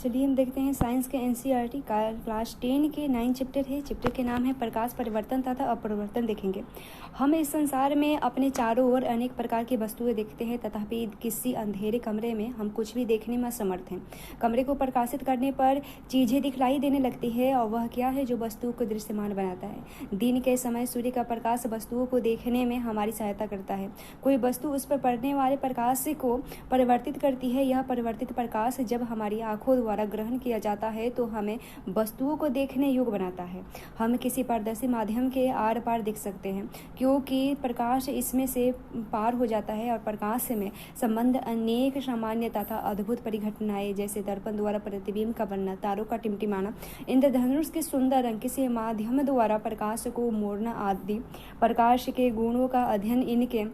चलिए हम देखते हैं साइंस के एनसीईआरटी क्लास 10 के 9 चैप्टर है। चैप्टर के नाम है प्रकाश, परिवर्तन तथा अपरिवर्तन। देखेंगे हम इस संसार में अपने चारों ओर अनेक प्रकार की वस्तुएं देखते हैं, तथापि किसी अंधेरे कमरे में हम कुछ भी देखने में असमर्थ हैं। कमरे को प्रकाशित करने पर चीजें दिखलाई देने लगती है, और वह क्या है जो वस्तुओं को दृश्यमान बनाता है। दिन के समय सूर्य का प्रकाश वस्तुओं को देखने में हमारी सहायता करता है। कोई वस्तु उस पर पड़ने वाले प्रकाश को परिवर्तित करती है। यह परिवर्तित प्रकाश जब हमारी आंखों द्वारा ग्रहण किया जाता है तो हमें वस्तुओं को देखने योग्य बनाता है। हम किसी पारदर्शी माध्यम के आर पार देख सकते हैं, क्योंकि प्रकाश इसमें से पार हो जाता है, और प्रकाश में संबंध अनेक सामान्य तथा अद्भुत परिघटनाएं जैसे दर्पण द्वारा प्रतिबिंब का बनना, तारों का टिमटिमाना, इंद्रधनुष के सुंदर रंग, किसी माध्यम द्वारा प्रकाश को मोड़ना आदि प्रकाश के गुणों का अध्ययन इनके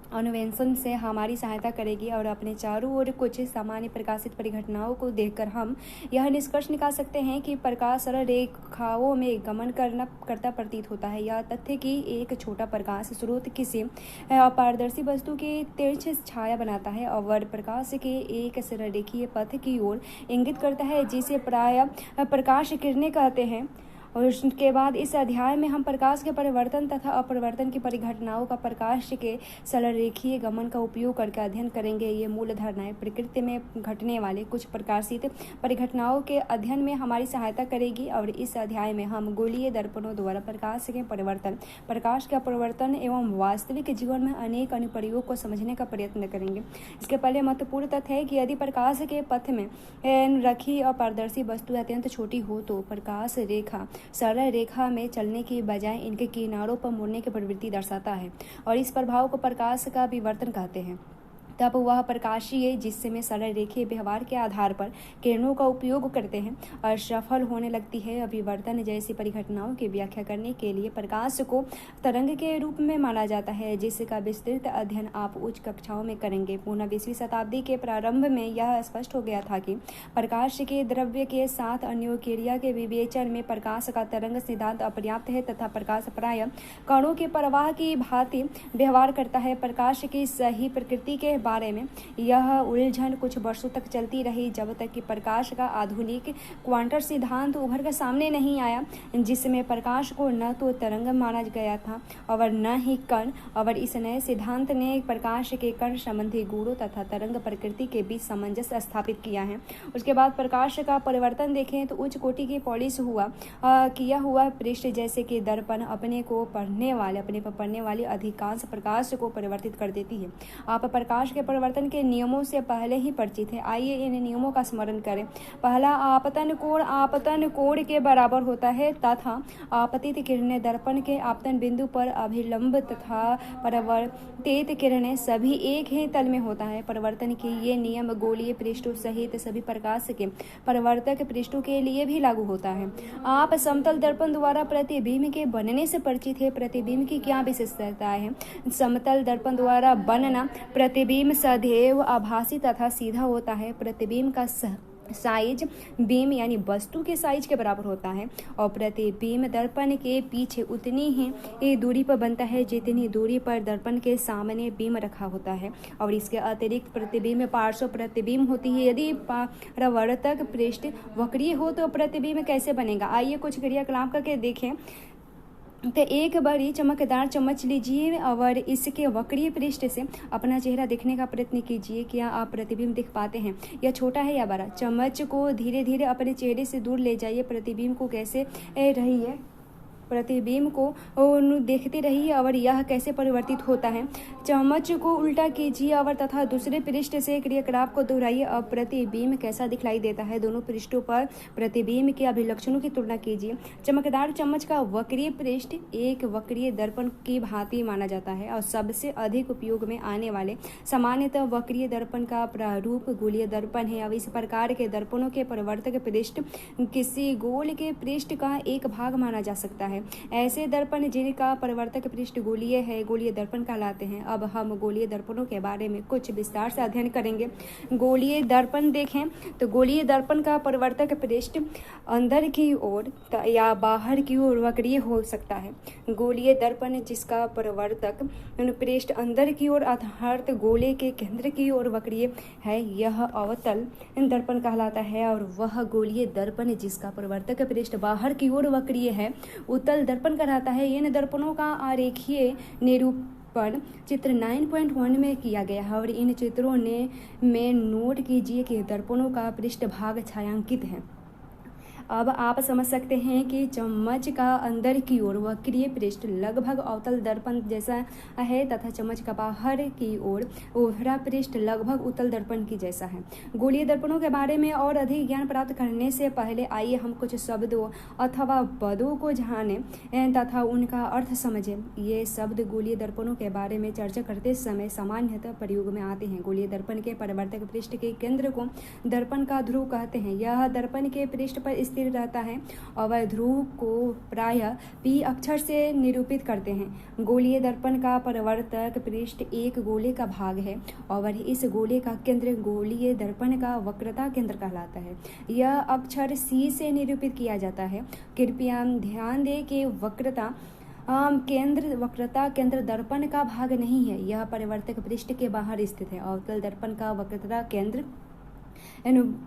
अन्वेषण से हमारी सहायता करेगी। और अपने चारों ओर कुछ सामान्य प्रकाशित परिघटनाओं को देखकर हम यह निष्कर्ष निकाल सकते हैं कि प्रकाश सरल रेखाओं में गमन करता प्रतीत होता है। यह तथ्य कि एक छोटा प्रकाश स्रोत किसी अपारदर्शी वस्तु की तिरछी छाया बनाता है और प्रकाश के एक सरल रेखीय पथ की ओर इंगित करता है, जिसे प्राय प्रकाश किरणें कहते हैं। और उसके बाद इस अध्याय में हम प्रकाश के परिवर्तन तथा अपरिवर्तन की परिघटनाओं का प्रकाश के सरल रेखीय गमन का उपयोग करके अध्ययन करेंगे। ये मूल धारणाएं प्रकृति में घटने वाले कुछ प्रकाशित परिघटनाओं के अध्ययन में हमारी सहायता करेगी। और इस अध्याय में हम गोलीय दर्पणों द्वारा प्रकाश के परिवर्तन, प्रकाश के अपरिवर्तन एवं वास्तविक जीवन में अनेक अनुप्रयोग को समझने का प्रयत्न करेंगे। इसके पहले महत्वपूर्ण तथ्य है कि यदि प्रकाश के पथ में रखी अपारदर्शी वस्तु अत्यंत छोटी हो तो प्रकाश रेखा सरल रेखा में चलने की बजाय इनके किनारों पर मुड़ने की प्रवृत्ति दर्शाता है, और इस प्रभाव को प्रकाश का विवर्तन कहते हैं। तब वह प्रकाशीय जिसमें सरल रेखीय व्यवहार के आधार पर किरणों का उपयोग करते हैं और सफल होने लगती है। अभिवर्तन जैसी परिघटनाओं की व्याख्या करने के लिए प्रकाश को तरंग के रूप में माना जाता है, जिसका विस्तृत अध्ययन आप उच्च कक्षाओं में करेंगे। पुनः 20वीं शताब्दी के प्रारंभ में यह स्पष्ट हो गया था कि प्रकाश के द्रव्य के साथ अन्योक्रिया के विवेचन में प्रकाश का तरंग सिद्धांत अपर्याप्त है, तथा प्रकाश प्राय कणों के प्रवाह की भांति व्यवहार करता है। प्रकाश की सही प्रकृति के बारे में यह उलझन कुछ वर्षों तक चलती रही, जब तक कि प्रकाश का आधुनिक क्वांटम सिद्धांत उभर कर सामने नहीं आया, जिसमें प्रकाश को न तो तरंग माना गया था और न ही कण। और इस नए सिद्धांत ने प्रकाश के कण संबंधी गुणों तथा तरंग प्रकृति के बीच सामंजस्य स्थापित किया है। उसके बाद प्रकाश का परिवर्तन देखें तो उच्च कोटि की पॉलिश किया हुआ पृष्ठ जैसे कि दर्पण अपने पर पड़ने वाली अधिकांश प्रकाश को परिवर्तित कर देती है। आप प्रकाश के परिवर्तन के नियमों से पहले ही परिचित है। आइए इन नियमों का स्मरण करें। पहला, आपतन कोण के बराबर होता है तथा आपतित किरणें दर्पण के आपतन बिंदु पर अभिलंब तथा परावर्तित किरणें सभी एक ही तल में होता है। परिवर्तन के ये नियम गोलीय पृष्ठों सहित सभी प्रकाश के परिवर्तक पृष्ठों के लिए भी लागू होता है। आप समतल दर्पण द्वारा प्रतिबिंब के बनने से परिचित है। प्रतिबिंब की क्या विशेषता है? समतल दर्पण द्वारा बनना प्रतिबिंब सदैव आभासी तथा सीधा होता है। प्रतिबिंब का साइज बीम यानी वस्तु के साइज के बराबर होता है, और प्रतिबिंब दर्पण के पीछे उतनी ही दूरी पर बनता है जितनी दूरी पर दर्पण के सामने बीम रखा होता है। और इसके अतिरिक्त प्रतिबिंब पार्श्व प्रतिबिंब होती है। यदि परावर्तक पृष्ठ वक्रीय हो तो प्रतिबिंब कैसे बनेगा? आइए कुछ क्रियाकलाप करके देखें। तो एक बड़ी चमकदार चम्मच लीजिए और इसके वक्रीय पृष्ठ से अपना चेहरा देखने का प्रयत्न कीजिए। क्या आप प्रतिबिंब देख पाते हैं? यह छोटा है या बड़ा? चम्मच को धीरे धीरे अपने चेहरे से दूर ले जाइए। प्रतिबिंब को कैसे रहिए प्रतिबिंब को देखते रहिए और यह कैसे परिवर्तित होता है। चम्मच को उल्टा कीजिए और तथा दूसरे पृष्ठ से क्रियाकलाप को दोहराइए। अब प्रतिबिंब कैसा दिखलाई देता है? दोनों पृष्ठों पर प्रतिबिंब के अभिलक्षणों की तुलना कीजिए। चमकदार चम्मच का वक्रीय पृष्ठ एक वक्रीय दर्पण की भांति माना जाता है, और सबसे अधिक उपयोग में आने वाले सामान्यतः वक्रीय दर्पण का प्रारूप गोलीय दर्पण है। अब इस प्रकार के दर्पणों के परिवर्तक पृष्ठ किसी गोल के पृष्ठ का एक भाग माना जा सकता है। है। ऐसे दर्पण जिनका परावर्तक पृष्ठ गोलीय है गोलीय दर्पण कहलाते हैं। अब हम गोलीय दर्पणों के बारे में कुछ विस्तार से अध्ययन करेंगे। गोलीय दर्पण देखें तो गोलीय दर्पण का परावर्तक पृष्ठ अंदर की ओर या बाहर की ओर वक्रीय हो सकता है। गोलीय दर्पण जिसका परावर्तक पृष्ठ अंदर की ओर अर्थात गोले के केंद्र की ओर वक्रीय है यह अवतल दर्पण कहलाता है। और वह गोलीय दर्पण जिसका परावर्तक पृष्ठ बाहर की ओर वक्रीय है उत्तल दर्पण कहलाता है। इन दर्पणों का आरेखीय निरूपण चित्र 9.1 में किया गया है और इन चित्रों में नोट कीजिए कि दर्पणों का पृष्ठभाग छायांकित है। अब आप समझ सकते हैं कि चम्मच का अंदर की ओर वक्रीय पृष्ठ लगभग अवतल दर्पण जैसा है तथा चम्मच का बाहर की ओर ओहरा पृष्ठ लगभग उत्तल दर्पण की जैसा है। गोलीय दर्पणों के बारे में और अधिक ज्ञान प्राप्त करने से पहले आइए हम कुछ शब्दों अथवा पदों को जानें तथा उनका अर्थ समझें। ये शब्द गोलीय दर्पणों के बारे में चर्चा करते समय सामान्यतः प्रयोग में आते हैं। गोलीय दर्पण के परावर्तक पृष्ठ के केंद्र को दर्पण का ध्रुव कहते हैं। यह दर्पण के पृष्ठ पर स्थिर रहता है और वह ध्रुव को प्रायः P अक्षर से निरूपित करते हैं। गोलीय दर्पण का परावर्तक पृष्ठ एक गोले का भाग है और इस गोले का केंद्र गोलीय दर्पण का वक्रता केंद्र कहलाता है। यह अक्षर C से निरूपित किया जाता है। कृपया ध्यान दें कि वक्रता केंद्र दर्पण का भाग नहीं है, यह परावर्तक पृष्ठ के बाहर स्थित है। अवतल दर्पण का वक्रता केंद्र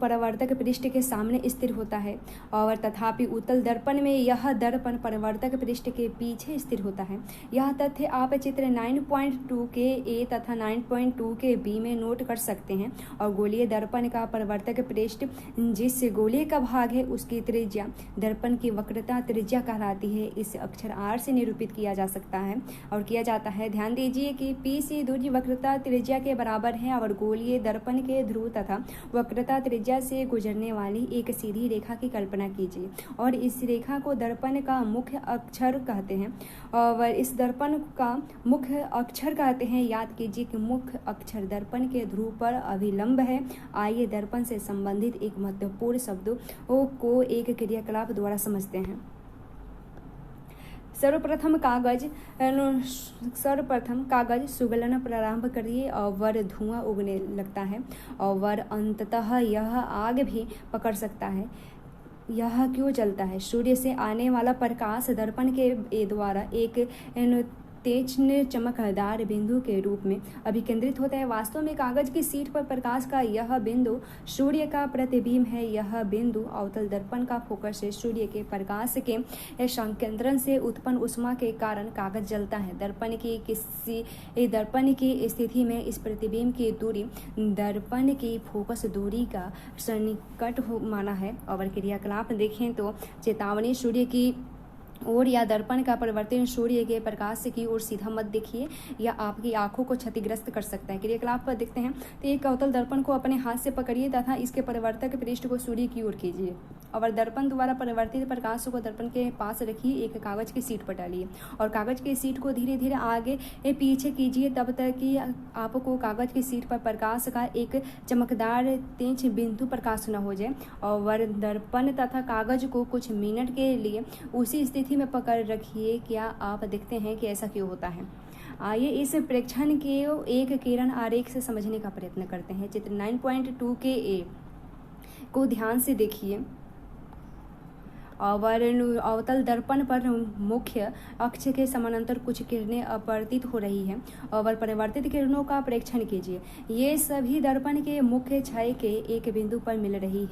परावर्तक पृष्ठ के सामने स्थिर होता है और तथापि उत्तल दर्पण में यह दर्पण परावर्तक पृष्ठ के पीछे स्थिर होता है। यह तथ्य आप चित्र 9.2 के ए तथा 9.2 के बी में नोट कर सकते हैं। और गोलीय दर्पण का परावर्तक पृष्ठ जिस गोले का भाग है उसकी त्रिज्या दर्पण की वक्रता त्रिज्या कहलाती है। इस अक्षर आर से निरूपित किया जा सकता है और किया जाता है। ध्यान दीजिए कि पी से दूरी वक्रता त्रिज्या के बराबर है और गोलीय दर्पण के ध्रुव तथा वक्रता त्रिज्या से गुजरने वाली एक सीधी रेखा की कल्पना कीजिए और इस रेखा को दर्पण का मुख्य अक्षर कहते हैं और इस दर्पण का मुख्य अक्षर कहते हैं। याद कीजिए कि मुख्य अक्षर दर्पण के ध्रुव पर अभिलंब है। आइए दर्पण से संबंधित एक महत्वपूर्ण शब्दों को एक क्रियाकलाप द्वारा समझते हैं। सर्वप्रथम कागज सुगलन प्रारंभ करिए और धुआं उगने लगता है और अंततः यह आग भी पकड़ सकता है। यह क्यों जलता है? सूर्य से आने वाला प्रकाश दर्पण के द्वारा एक तेज चमकदार बिंदु के रूप में अभिकेंद्रित होता है। वास्तव में कागज की शीट पर प्रकाश का यह बिंदु सूर्य का प्रतिबिंब है। यह बिंदु अवतल दर्पण का फोकस है। सूर्य के प्रकाश के संकेंद्रण से उत्पन्न ऊष्मा के कारण कागज जलता है। दर्पण की स्थिति में इस प्रतिबिंब की दूरी दर्पण की फोकस दूरी का सन्निकट माना है। और क्रियाकलाप देखें तो चेतावनी सूर्य की और या दर्पण का परिवर्तन सूर्य के प्रकाश की ओर सीधा मत देखिए या आपकी आंखों को क्षतिग्रस्त कर सकता है। क्रियाकलाप पर देखते हैं तो एक अवतल दर्पण को अपने हाथ से पकड़िए तथा इसके परावर्तक पृष्ठ को सूर्य की ओर कीजिए और दर्पण द्वारा परिवर्तित प्रकाश को दर्पण के पास रखिए। एक कागज की शीट पर डालिए और कागज की शीट को धीरे धीरे आगे पीछे कीजिए तब तक कि आपको कागज की शीट पर प्रकाश का एक चमकदार तेज बिंदु प्रकाश न हो जाए और दर्पण तथा कागज को कुछ मिनट के लिए उसी स्थिति में पकड़ रखिए। क्या आप देखते हैं कि ऐसा क्यों होता है? आइए इस प्रेक्षण के एक किरण आरेख से समझने का प्रयत्न करते हैं। चित्र 9.2 के ए को ध्यान से देखिए और अवतल दर्पण पर मुख्य अक्ष के समानांतर कुछ किरणें अपवर्तित हो रही हैं और परिवर्तित किरणों का प्रेक्षण कीजिए। ये सभी दर्पण के मुख्य छाया के एक बिंदु पर मिल रही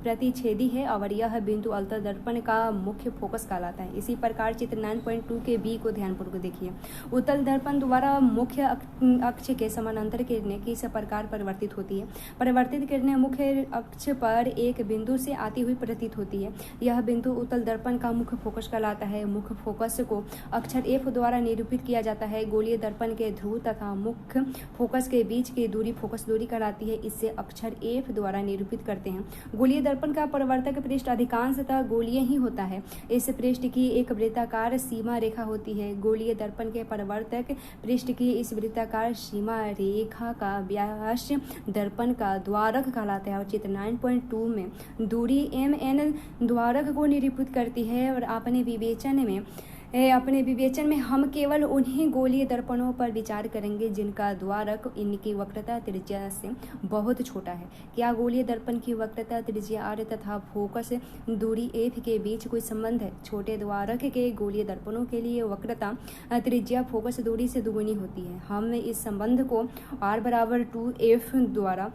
प्रतिच्छेदी है और यह बिंदु अवतल दर्पण का मुख्य फोकस कहलाता है। इसी प्रकार चित्र 9.2 के बी को ध्यानपूर्वक देखिए। उत्तल दर्पण द्वारा मुख्य अक्ष के समानांतर किरणें किस प्रकार परिवर्तित होती है? परिवर्तित किरणें मुख्य अक्ष पर एक बिंदु से आती हुई प्रतीत होती है। यह बिंदु उत्तल दर्पण का मुख्य फोकस कहलाता है। मुख्य फोकस को अक्षर F द्वारा निरूपित किया जाता है। गोलीय दर्पण के ध्रुव तथा मुख्य फोकस के बीच की दूरी फोकस दूरी कहलाती है। इससे अक्षर F द्वारा निरूपित करते हैं। गोलीय दर्पण का परावर्तक पृष्ठ अधिकांशतः गोलीय ही होता है। इस पृष्ठ की एक वृत्ताकार सीमा रेखा होती है। गोलीय दर्पण के परावर्तक पृष्ठ की इस वृत्ताकार सीमा रेखा का व्यास दर्पण का द्वारक कहलाता है और चित्र 9.2 में दूरी एन द्वारक को निरूपित करती है और अपने विवेचन में हम केवल उन्हीं गोलीय दर्पणों पर विचार करेंगे जिनका द्वारक इनकी वक्रता त्रिज्या से बहुत छोटा है। क्या गोलीय दर्पण की वक्रता त्रिज्या r तथा फोकस दूरी f के बीच कोई संबंध है? छोटे द्वारक के गोलीय दर्पणों के लिए वक्रता त्रिज्या फोकस दूरी से दुगुनी होती है। हम इस संबंध को r=2f द्वारा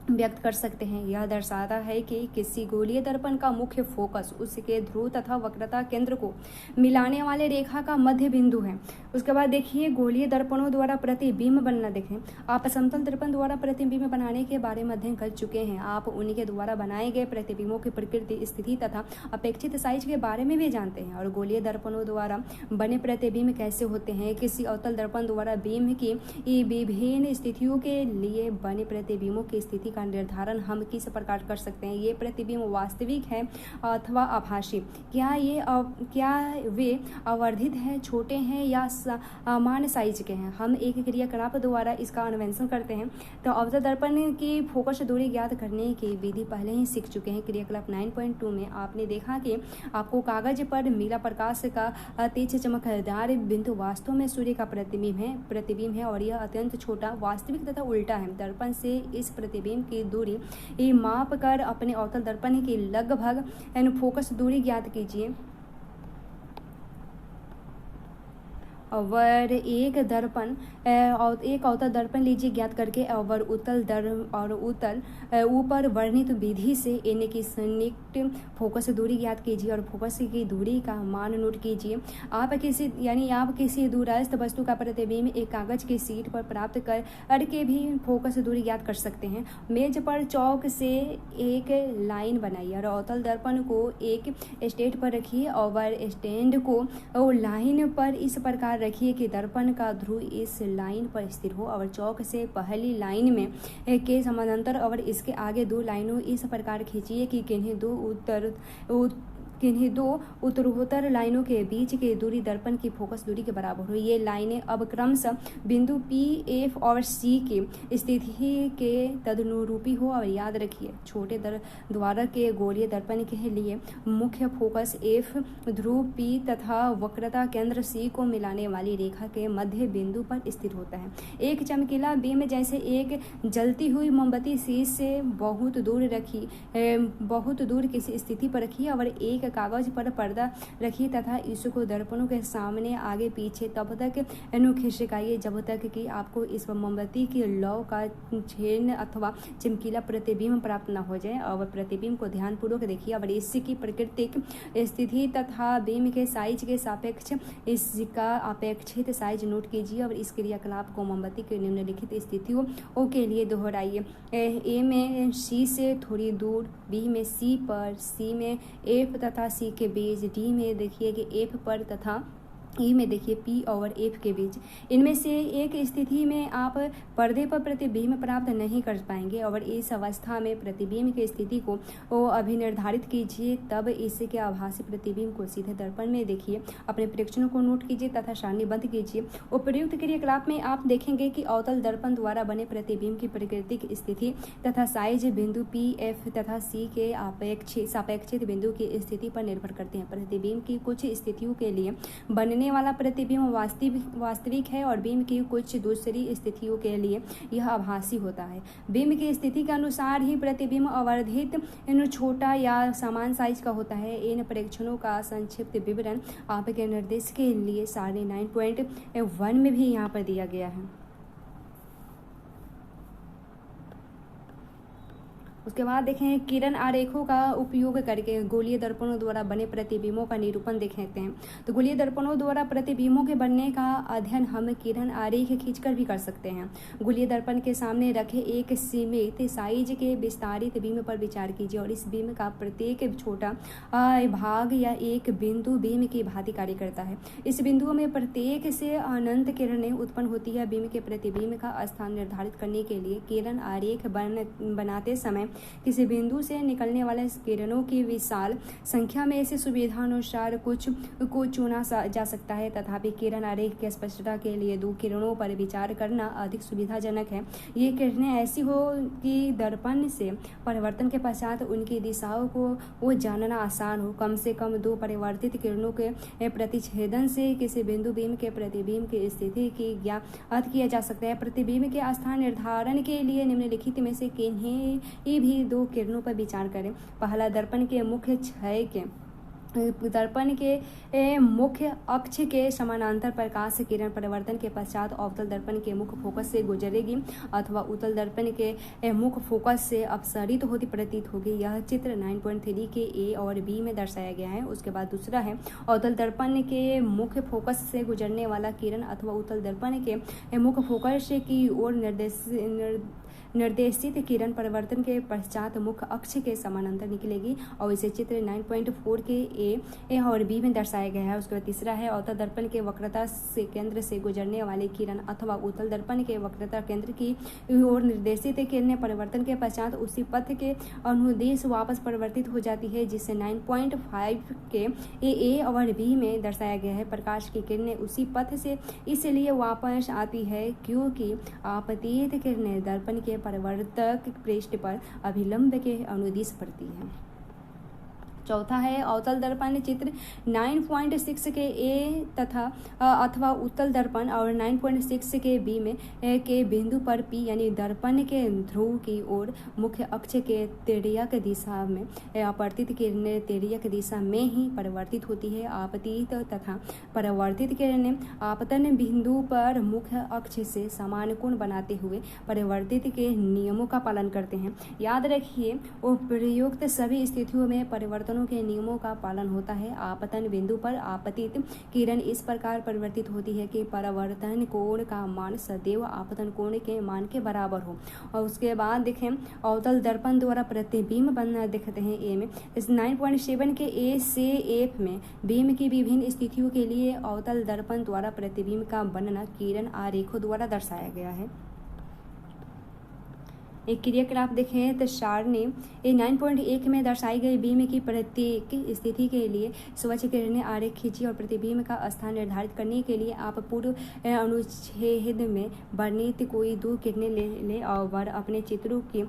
व्यक्त कर सकते हैं। यह दर्शाता है कि किसी गोलीय दर्पण का मुख्य फोकस उसके ध्रुव तथा वक्रता केंद्र को मिलाने वाले रेखा का मध्य बिंदु है। उसके बाद देखिए गोलीय दर्पणों द्वारा प्रतिबिंब बनना। देखें, आप समतल दर्पण द्वारा प्रतिबिंब बनाने के बारे में अध्ययन कर चुके हैं। आप उनके द्वारा बनाए गए प्रतिबिंबों की प्रकृति, स्थिति तथा अपेक्षित साइज के बारे में भी जानते हैं। और गोलीय दर्पणों द्वारा बने प्रतिबिंब कैसे होते हैं? किसी अवतल दर्पण द्वारा बिंब की विभिन्न स्थितियों के लिए बने प्रतिबिंबों की स्थिति का निर्धारण हम किस प्रकार कर सकते हैं? ये प्रतिबिंब वास्तविक है अथवा आभासी? क्या वे आवर्धित हैं, छोटे हैं या सामान्य साइज के हैं? हम एक क्रियाकलाप द्वारा इसका अन्वेषण करते हैं। तो अवतल दर्पण की फोकस दूरी ज्ञात करने की विधि पहले ही सीख चुके हैं। क्रियाकलाप 9.2 में आपने देखा कि आपको कागज पर मिला प्रकाश का तेज चमकदार बिंदु वास्तव में सूर्य का प्रतिबिंब है और यह अत्यंत छोटा, वास्तविक तथा उल्टा है। दर्पण से इस प्रतिबिंब की दूरी माप कर अपने अवतल दर्पण की लगभग फोकस दूरी ज्ञात कीजिए। और एक अवतल दर्पण लीजिए ज्ञात करके और ऊपर वर्णित विधि से इनकी संयुक्त फोकस दूरी ज्ञात कीजिए और फोकस की दूरी का मान नोट कीजिए। आप किसी दूरस्थ वस्तु का प्रतिबिंब एक कागज की शीट पर प्राप्त करके भी फोकस दूरी ज्ञात कर सकते हैं। मेज पर चौक से एक लाइन बनाइए और अवतल दर्पण को एक स्टैंड पर रखिए और स्टैंड को लाइन पर इस प्रकार रखिए कि दर्पण का ध्रुव इस लाइन पर स्थिर हो और चौक से पहली लाइन में के समानांतर और इसके आगे दो लाइनों इस प्रकार खींचिए कि किन्हीं दो उत्तरोत्तर लाइनों के बीच की दूरी दर्पण की फोकस दूरी के बराबर हो। ये लाइनें अब क्रमशः बिंदु P, F और C की स्थिति के तदनुरूपी हो। और याद रखिए, छोटे द्वारक के गोलीय दर्पण के लिए मुख्य फोकस F, ध्रुव P तथा वक्रता केंद्र C को मिलाने वाली रेखा के मध्य बिंदु पर स्थिर होता है। एक चमकीला बीम जैसे एक जलती हुई मोमबत्ती शीश से बहुत दूर किसी स्थिति पर रखिए और एक कागज पर पर्दा रखिए तथा इसको दर्पणों के सामने आगे पीछे तब तक खिसकाइए जब तक कि आपको इस मोमबत्ती की लौ का छेद अथवा चमकीला प्रतिबिंब प्राप्त न हो जाए। और प्रतिबिंब को ध्यानपूर्वक देखिए और इसकी प्राकृतिक स्थिति तथा बीम के साइज के सापेक्ष इसका अपेक्षित साइज नोट कीजिए और इस क्रियाकलाप को मोमबत्ती की निम्नलिखित स्थितियों के लिए दोहराइए। ए में C से थोड़ी दूर, B में C पर, C में F तथा C के बीच, D में देखिए कि F पर तथा ई में देखिए P और F के बीच। इनमें से एक स्थिति में आप पर्दे पर प्रतिबिंब प्राप्त नहीं कर पाएंगे और इस अवस्था में प्रतिबिंब की स्थिति को अभिनिर्धारित कीजिए। तब इसके आभासी प्रतिबिंब को सीधे दर्पण में देखिए, अपने प्रेक्षणों को नोट कीजिए तथा सारणीबद्ध कीजिए। उपर्युक्त क्रियाकलाप में आप देखेंगे कि अवतल दर्पण द्वारा बने प्रतिबिंब की प्राकृतिक स्थिति तथा साइज बिंदु P, F तथा C के सापेक्षित बिंदु की स्थिति पर निर्भर करते हैं। प्रतिबिंब की कुछ स्थितियों के लिए बनने वाला प्रतिबिंब वास्तविक है और बिंब की कुछ दूसरी स्थितियों के लिए यह आभासी होता है। बिंब की स्थिति के अनुसार ही प्रतिबिंब आवर्धित, छोटा या समान साइज का होता है। इन परीक्षणों का संक्षिप्त विवरण आपके निर्देश के लिए सारणी 9.1 में भी यहाँ पर दिया गया है। उसके बाद देखें किरण आरेखों का उपयोग करके गोलीय दर्पणों द्वारा बने प्रतिबिंबों का निरूपण देख लेते हैं। तो गोलीय दर्पणों द्वारा प्रतिबिंबों के बनने का अध्ययन हम किरण आरेख खींचकर भी कर सकते हैं। गोलीय दर्पण के सामने रखे एक सीमित साइज के विस्तारित बीम पर विचार कीजिए और इस बीम का प्रत्येक छोटा भाग या एक बिंदु बीम की भांति कार्य करता है। इस बिंदुओं में प्रत्येक से अनंत किरणें उत्पन्न होती है। बीम के प्रतिबिंब का स्थान निर्धारित करने के लिए किरण आरेख बनाते समय किसी बिंदु से निकलने वाले किरणों की विशाल संख्या में से सुविधानुसार कुछ को चुना जा सकता है, तथापि किरण आरेख की स्पष्टता के लिए दो किरणों पर विचार करना अधिक सुविधाजनक है। ये किरणें ऐसी हो कि दर्पण से परिवर्तन के पश्चात उनकी दिशाओं को वो जानना आसान हो। कम से कम दो परिवर्तित किरणों के प्रतिच्छेदन से किसी बिंदु बीम के प्रतिबिंब की स्थिति की ज्ञात किया जा सकता है। प्रतिबिंब के स्थान निर्धारण के लिए निम्नलिखित में से किन्हीं भी दो किरणों पर विचार करें। पहला, दर्पण के मुख्य क्षय के दर्पण के मुख्य अक्ष के समानांतर प्रकाश किरण परिवर्तन के पश्चात अवतल दर्पण के मुख्य फोकस से गुजरेगी अथवा उत्तल दर्पण के मुख्य फोकस से अपसरित होती प्रतीत होगी। यह चित्र 9.3 के ए और बी में दर्शाया गया है। उसके बाद दूसरा है, अवतल दर्पण के मुख्य फोकस से गुजरने वाला किरण अथवा उत्तल दर्पण के मुख्य फोकस की ओर निर्देशित किरण परिवर्तन के पश्चात मुख्य अक्ष के समानांतर निकलेगी और इसे चित्र 9.4 के ए और बी में दर्शाया गया है। उसके बाद तीसरा है, अवतल दर्पण के वक्रता से केंद्र से गुजरने वाले किरण अथवा उत्तल दर्पण के वक्रता केंद्र की ओर निर्देशित किरणें परिवर्तन के पश्चात उसी पथ के अनुदेश वापस परिवर्तित हो जाती है, जिसे 9.5 के ए और बी में दर्शाया गया है। प्रकाश की किरणें उसी पथ से इसलिए वापस आती है क्योंकि आपतित किरणें दर्पण के परिवर्तक पृष्ठ पर अभिलंब के अनुदिश पड़ती है। चौथा है, अवतल दर्पण चित्र 9.6 के ए तथा अथवा उत्तल दर्पण और 9.6 के बी में के बिंदु पर पी यानी दर्पण के ध्रुव की ओर मुख्य अक्ष के तिर्यक दिशा में अपवर्तित किरणें तिर्यक दिशा में ही परिवर्तित होती है। आपतित तथा परिवर्तित किरणें आपतन बिंदु पर मुख्य अक्ष से समान कोण बनाते हुए परिवर्तित के नियमों का पालन करते हैं। याद रखिए, उपयुक्त सभी स्थितियों में परिवर्तन के नियमों का पालन होता है। आपतन बिंदु पर आपतित किरण इस प्रकार परिवर्तित होती है कि परावर्तन कोण का मान सदैव आपतन कोण के मान के बराबर हो। और उसके बाद देखें, अवतल दर्पण द्वारा प्रतिबिंब बनना दिखते हैं ए में। इस 9.7 के ए से एफ में बीम की विभिन्न स्थितियों के लिए अवतल दर्पण द्वारा प्रतिबिंब का बनना किरण आरेखों द्वारा दर्शाया गया है। एक क्रियाकलाप देखें तो सारणी 9.1 में दर्शाई गई बीम की प्रत्येक स्थिति के लिए स्वच्छ किरणें आरेख खींची और प्रतिबिंब का स्थान निर्धारित करने के लिए आप पूर्व अनुच्छेद में वर्णित कोई दो किरणें ले और अपने चित्रों की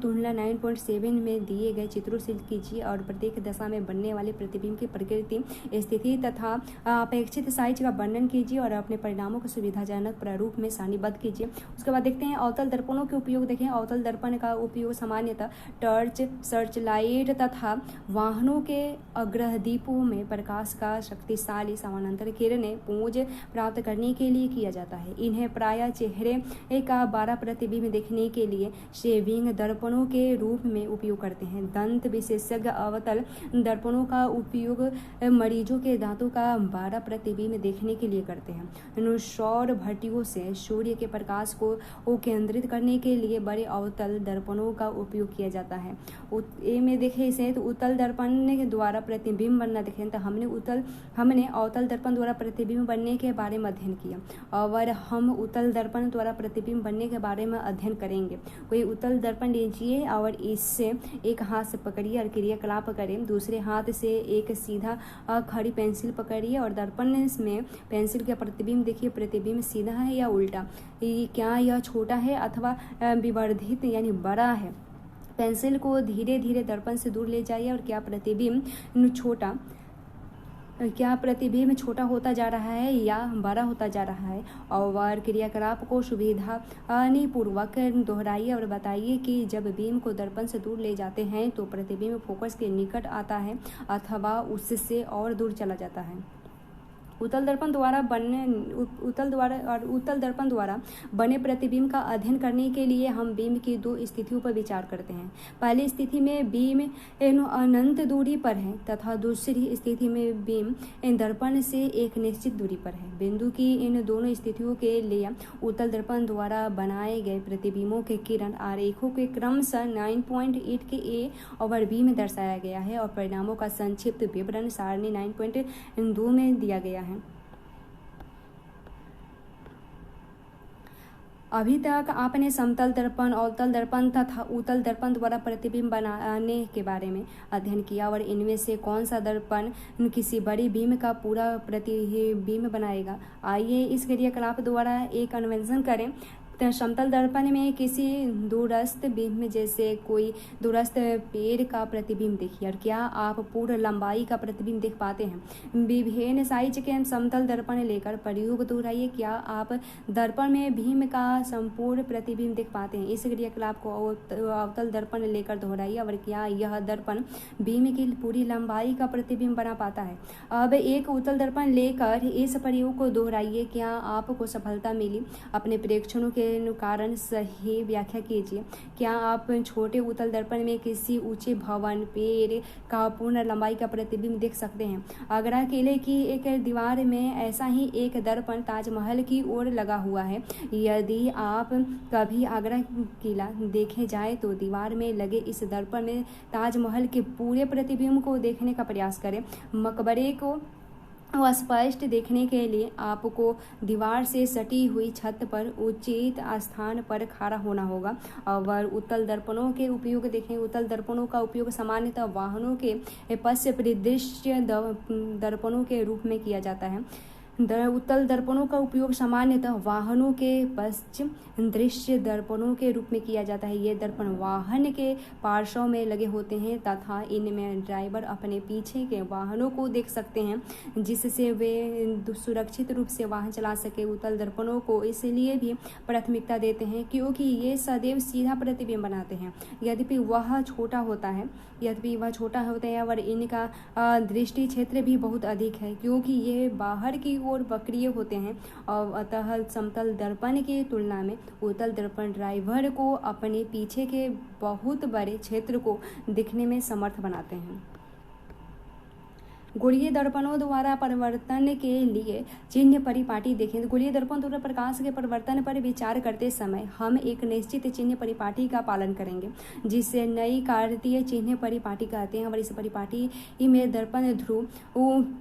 तुलना 9.7 में दिए गए चित्रों से कीजिए और प्रत्येक दशा में बनने वाले प्रतिबिंब की प्रकृति, स्थिति तथा अपेक्षित साइज का वर्णन कीजिए और अपने परिणामों को सुविधाजनक प्रारूप में सारणीबद्ध कीजिए। उसके बाद देखते हैं अवतल दर्पणों के उपयोग। देखें, अवतल दर्पण का उपयोग सामान्यतः टॉर्च, सर्च लाइट तथा वाहनों के अग्रदीपों में प्रकाश का शक्तिशाली समानांतर किरणें पुंज प्राप्त करने के लिए किया जाता है। इन्हें प्रायः चेहरे का 12 प्रतिबिंब देखने के लिए शेविंग दर्पणों के रूप में उपयोग करते हैं। दंत विशेषज्ञ अवतल दर्पणों का उपयोग मरीजों के दांतों का 12 प्रतिबिंब देखने के लिए करते हैं। सौर भट्टियों से सूर्य के प्रकाश को केंद्रित करने के लिए बड़े अवतल दर्पणों का उपयोग किया जाता है। ए में देखें इसे तो उत्तल दर्पण द्वारा प्रतिबिंब बनना देखें तो हमने अवतल दर्पण द्वारा प्रतिबिंब बनने के बारे में अध्ययन किया और हम उत्तल दर्पण द्वारा प्रतिबिंब बनने के बारे में अध्ययन करेंगे। कोई उत्तल दर्पण लीजिए और इससे एक हाथ से पकड़िए और क्रियाकलाप करें। दूसरे हाथ से एक सीधा खड़ी पेंसिल पकड़िए और दर्पण में पेंसिल का प्रतिबिंब देखिए। प्रतिबिंब सीधा है या उल्टा, क्या यह छोटा है अथवा विवर्धित यानी बड़ा है। पेंसिल को धीरे धीरे दर्पण से दूर ले जाइए और क्या प्रतिबिंब छोटा होता जा रहा है या बड़ा होता जा रहा है। और क्रियाकलाप को सुविधापूर्वक दोहराइए और बताइए कि जब बीम को दर्पण से दूर ले जाते हैं तो प्रतिबिंब फोकस के निकट आता है अथवा उससे और दूर चला जाता है। उत्तल दर्पण द्वारा बने प्रतिबिंब का अध्ययन करने के लिए हम बीम की दो स्थितियों पर विचार करते हैं। पहली स्थिति में बीम अनंत दूरी पर है तथा दूसरी स्थिति में बीम दर्पण से एक निश्चित दूरी पर है। बिंदु की इन दोनों स्थितियों के लिए उत्तल दर्पण द्वारा बनाए गए प्रतिबिंबों के किरण आरेखों के क्रमशः 9.8 के ए और बी में दर्शाया गया है और परिणामों का संक्षिप्त विवरण सारणी 9.2 में दिया गया है। अभी तक आपने समतल दर्पण, अवतल दर्पण तथा उत्तल दर्पण द्वारा प्रतिबिंब बनाने के बारे में अध्ययन किया और इनमें से कौन सा दर्पण किसी बड़ी बीम का पूरा प्रतिबिंब बनाएगा। आइए इस क्रियाकलाप द्वारा एक अन्वेषण करें। समतल दर्पण में किसी दूरस्थ बीम जैसे कोई दूरस्थ पेड़ का प्रतिबिंब देखिए और क्या आप पूर्ण लंबाई का प्रतिबिंब देख पाते हैं। विभिन्न साइज के समतल दर्पण लेकर प्रयोग दोहराइए। क्या आप दर्पण में भीम का संपूर्ण प्रतिबिंब देख पाते हैं। इस क्रियाकलाप को अवतल दर्पण लेकर दोहराइए और क्या यह दर्पण भीम की पूरी लंबाई का प्रतिबिंब बना पाता है। अब एक उत्तल दर्पण लेकर इस प्रयोग को दोहराइए। क्या आपको सफलता मिली। अपने प्रेक्षणों के कारण सही व्याख्या कीजिए। क्या आप छोटे उत्तल दर्पण में किसी ऊंचे भवन, पेड़ का पूर्ण लंबाई का प्रतिबिंब देख सकते हैं। आगरा किले की एक दीवार में ऐसा ही एक दर्पण ताजमहल की ओर लगा हुआ है। यदि आप कभी आगरा किला देखे जाए तो दीवार में लगे इस दर्पण में ताजमहल के पूरे प्रतिबिंब को देखने का प्रयास करें। मकबरे को स्पष्ट देखने के लिए आपको दीवार से सटी हुई छत पर उचित स्थान पर खड़ा होना होगा। और उत्तल दर्पणों के उपयोग देखें। उत्तल दर्पणों का उपयोग सामान्यतः वाहनों के पश्च परिदृश्य दर्पणों के रूप में किया जाता है। उत्तल दर्पणों का उपयोग सामान्यतः वाहनों के पश्च दृश्य दर्पणों के रूप में किया जाता है। ये दर्पण वाहन के पार्श्व में लगे होते हैं तथा इनमें ड्राइवर अपने पीछे के वाहनों को देख सकते हैं जिससे वे सुरक्षित रूप से वाहन चला सके। उत्तल दर्पणों को इसलिए भी प्राथमिकता देते हैं क्योंकि ये सदैव सीधा प्रतिबिंब बनाते हैं। यद्यपि वह छोटा होता है और इनका दृष्टि क्षेत्र भी बहुत अधिक है क्योंकि ये बाहर की ओर वक्रीय होते हैं और अतः समतल दर्पण की तुलना में उत्तल दर्पण ड्राइवर को अपने पीछे के बहुत बड़े क्षेत्र को दिखने में समर्थ बनाते हैं। गोलीय दर्पणों द्वारा परिवर्तन के लिए चिन्ह परिपाटी देखें। गोलीय दर्पण द्वारा प्रकाश के परिवर्तन पर विचार करते समय हम एक निश्चित चिन्ह परिपाटी का पालन करेंगे जिसे नई कार्तीय चिन्ह परिपाटी कहते हैं। और इस परिपाटी में दर्पण ध्रुव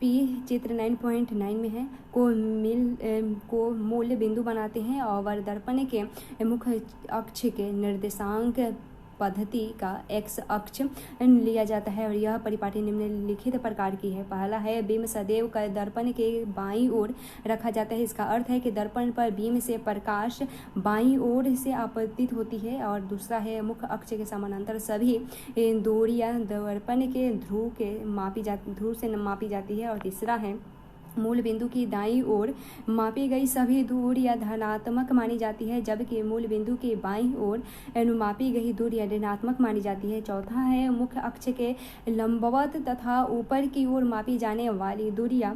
पी चित्र 9.9 में है को मूल बिंदु बनाते हैं और दर्पण के मुख्य अक्ष के निर्देशांक पद्धति का एक्स अक्ष लिया जाता है और यह परिपाटी निम्नलिखित प्रकार की है। पहला है बीम सदैव का दर्पण के बाईं ओर रखा जाता है। इसका अर्थ है कि दर्पण पर बीम से प्रकाश बाईं ओर से आपतित होती है। और दूसरा है मुख्य अक्ष के समानांतर सभी दूरियां दर्पण के ध्रुव से मापी जाती है। और तीसरा है मूल बिंदु की दाईं ओर मापी गई सभी दूरियां धनात्मक मानी जाती है जबकि मूल बिंदु की बाईं ओर मापी गई दूरियां ऋणात्मक मानी जाती है। चौथा है मुख्य अक्ष के लंबवत तथा ऊपर की ओर मापी जाने वाली दूरियां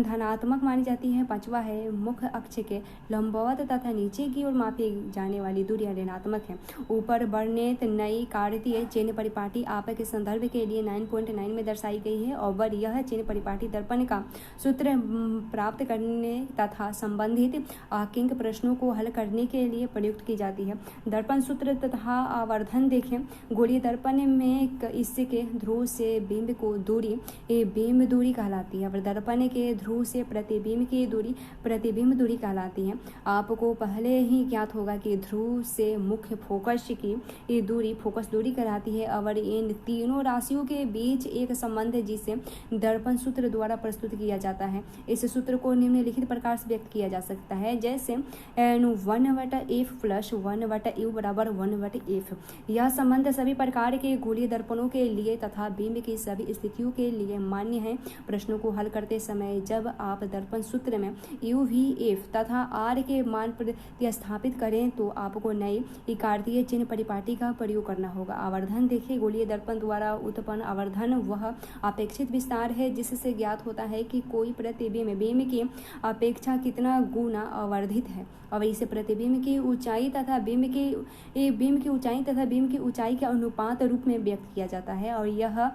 धनात्मक मानी जाती है। पांचवा है मुख्य अक्ष के लंबवत तथा नीचे की ओर मापी जाने वाली दूरियां ऋणात्मक है। ऊपर वर्णित नई कार्तीय चिन्ह परिपाटी आपके संदर्भ के लिए 9.9 में दर्शाई गई है और यह चिन्ह परिपाटी दर्पण का सूत्र प्राप्त करने तथा संबंधित आंकिक प्रश्नों को हल करने के लिए प्रयुक्त की जाती है। दर्पण सूत्र तथा आवर्धन देखें। गोलीय दर्पण में इसके ध्रुव से बिंब को दूरी बिंब दूरी कहलाती है और दर्पण के ध्रुव से प्रतिबिंब की दूरी प्रतिबिंब दूरी कहलाती है। आपको पहले ही ज्ञात होगा कि ध्रुव से मुख्य फोकस की दूरी फोकस दूरी कहलाती है और इन तीनों राशियों के बीच एक संबंध है जिसे दर्पण सूत्र द्वारा प्रस्तुत किया जाता है। इस सूत्र को निम्नलिखित प्रकार से व्यक्त किया जा सकता है जैसे 1/f प्लस 1/u बराबर 1/f। यह संबंध सभी प्रकार के गोलीय दर्पणों के लिए तथा बिंब की सभी स्थितियों के लिए मान्य है। प्रश्नों को हल करते समय जब आप दर्पण सूत्र में u, v, f तथा r के मान प्रतिस्थापित करें तो आपको नई कार्तीय चिन्ह परिपाटी का प्रयोग करना होगा। आवर्धन देखिए। गोलीय दर्पण द्वारा उत्पन्न आवर्धन वह अपेक्षित विस्तार है जिससे ज्ञात होता है कि कोई प्रतिबिंब बिंब की अपेक्षा कितना गुना आवर्धित है और इसे प्रतिबिंब की ऊंचाई तथा बिंब की ऊंचाई के अनुपात रूप में व्यक्त किया जाता है। और यह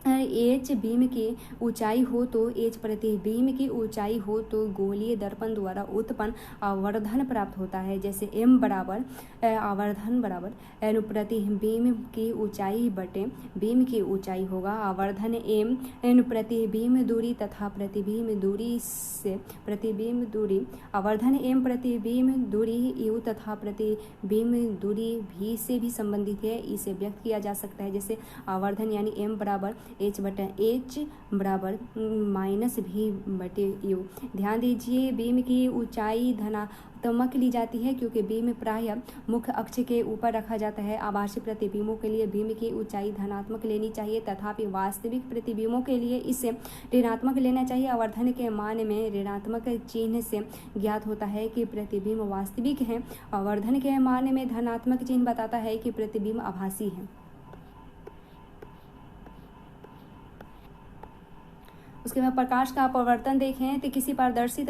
एच बीम की ऊंचाई हो तो एच प्रतिबिंब की ऊंचाई हो तो गोलीय दर्पण द्वारा उत्पन्न आवर्धन प्राप्त होता है। जैसे m बराबर आवर्धन बराबर एन प्रतिबिंब की ऊंचाई बटे बीम की ऊंचाई होगा। आवर्धन m एन प्रतिबिंब दूरी तथा प्रतिबिंब दूरी से प्रतिबिंब दूरी आवर्धन m प्रतिबिंब दूरी u तथा प्रतिबिंब दूरी v से भी संबंधित है। इसे व्यक्त किया जा सकता है जैसे आवर्धन यानी m बराबर एच बटा एच बराबर माइनस भी बटे यू। ध्यान दीजिए बीम की ऊंचाई धनात्मक ली जाती है क्योंकि बीम प्रायः मुख्य अक्ष के ऊपर रखा जाता है। आभासी प्रतिबिंबों के लिए बीम की ऊंचाई धनात्मक लेनी चाहिए तथापि वास्तविक प्रतिबिंबों के लिए इसे ऋणात्मक लेना चाहिए। आवर्धन के मान में ऋणात्मक चिन्ह से ज्ञात होता है कि प्रतिबिंब वास्तविक है। आवर्धन के मान में धनात्मक चिन्ह बताता है कि प्रतिबिंब आभासी है। उसके बाद प्रकाश का अपवर्तन देखें तो किसी पारदर्शी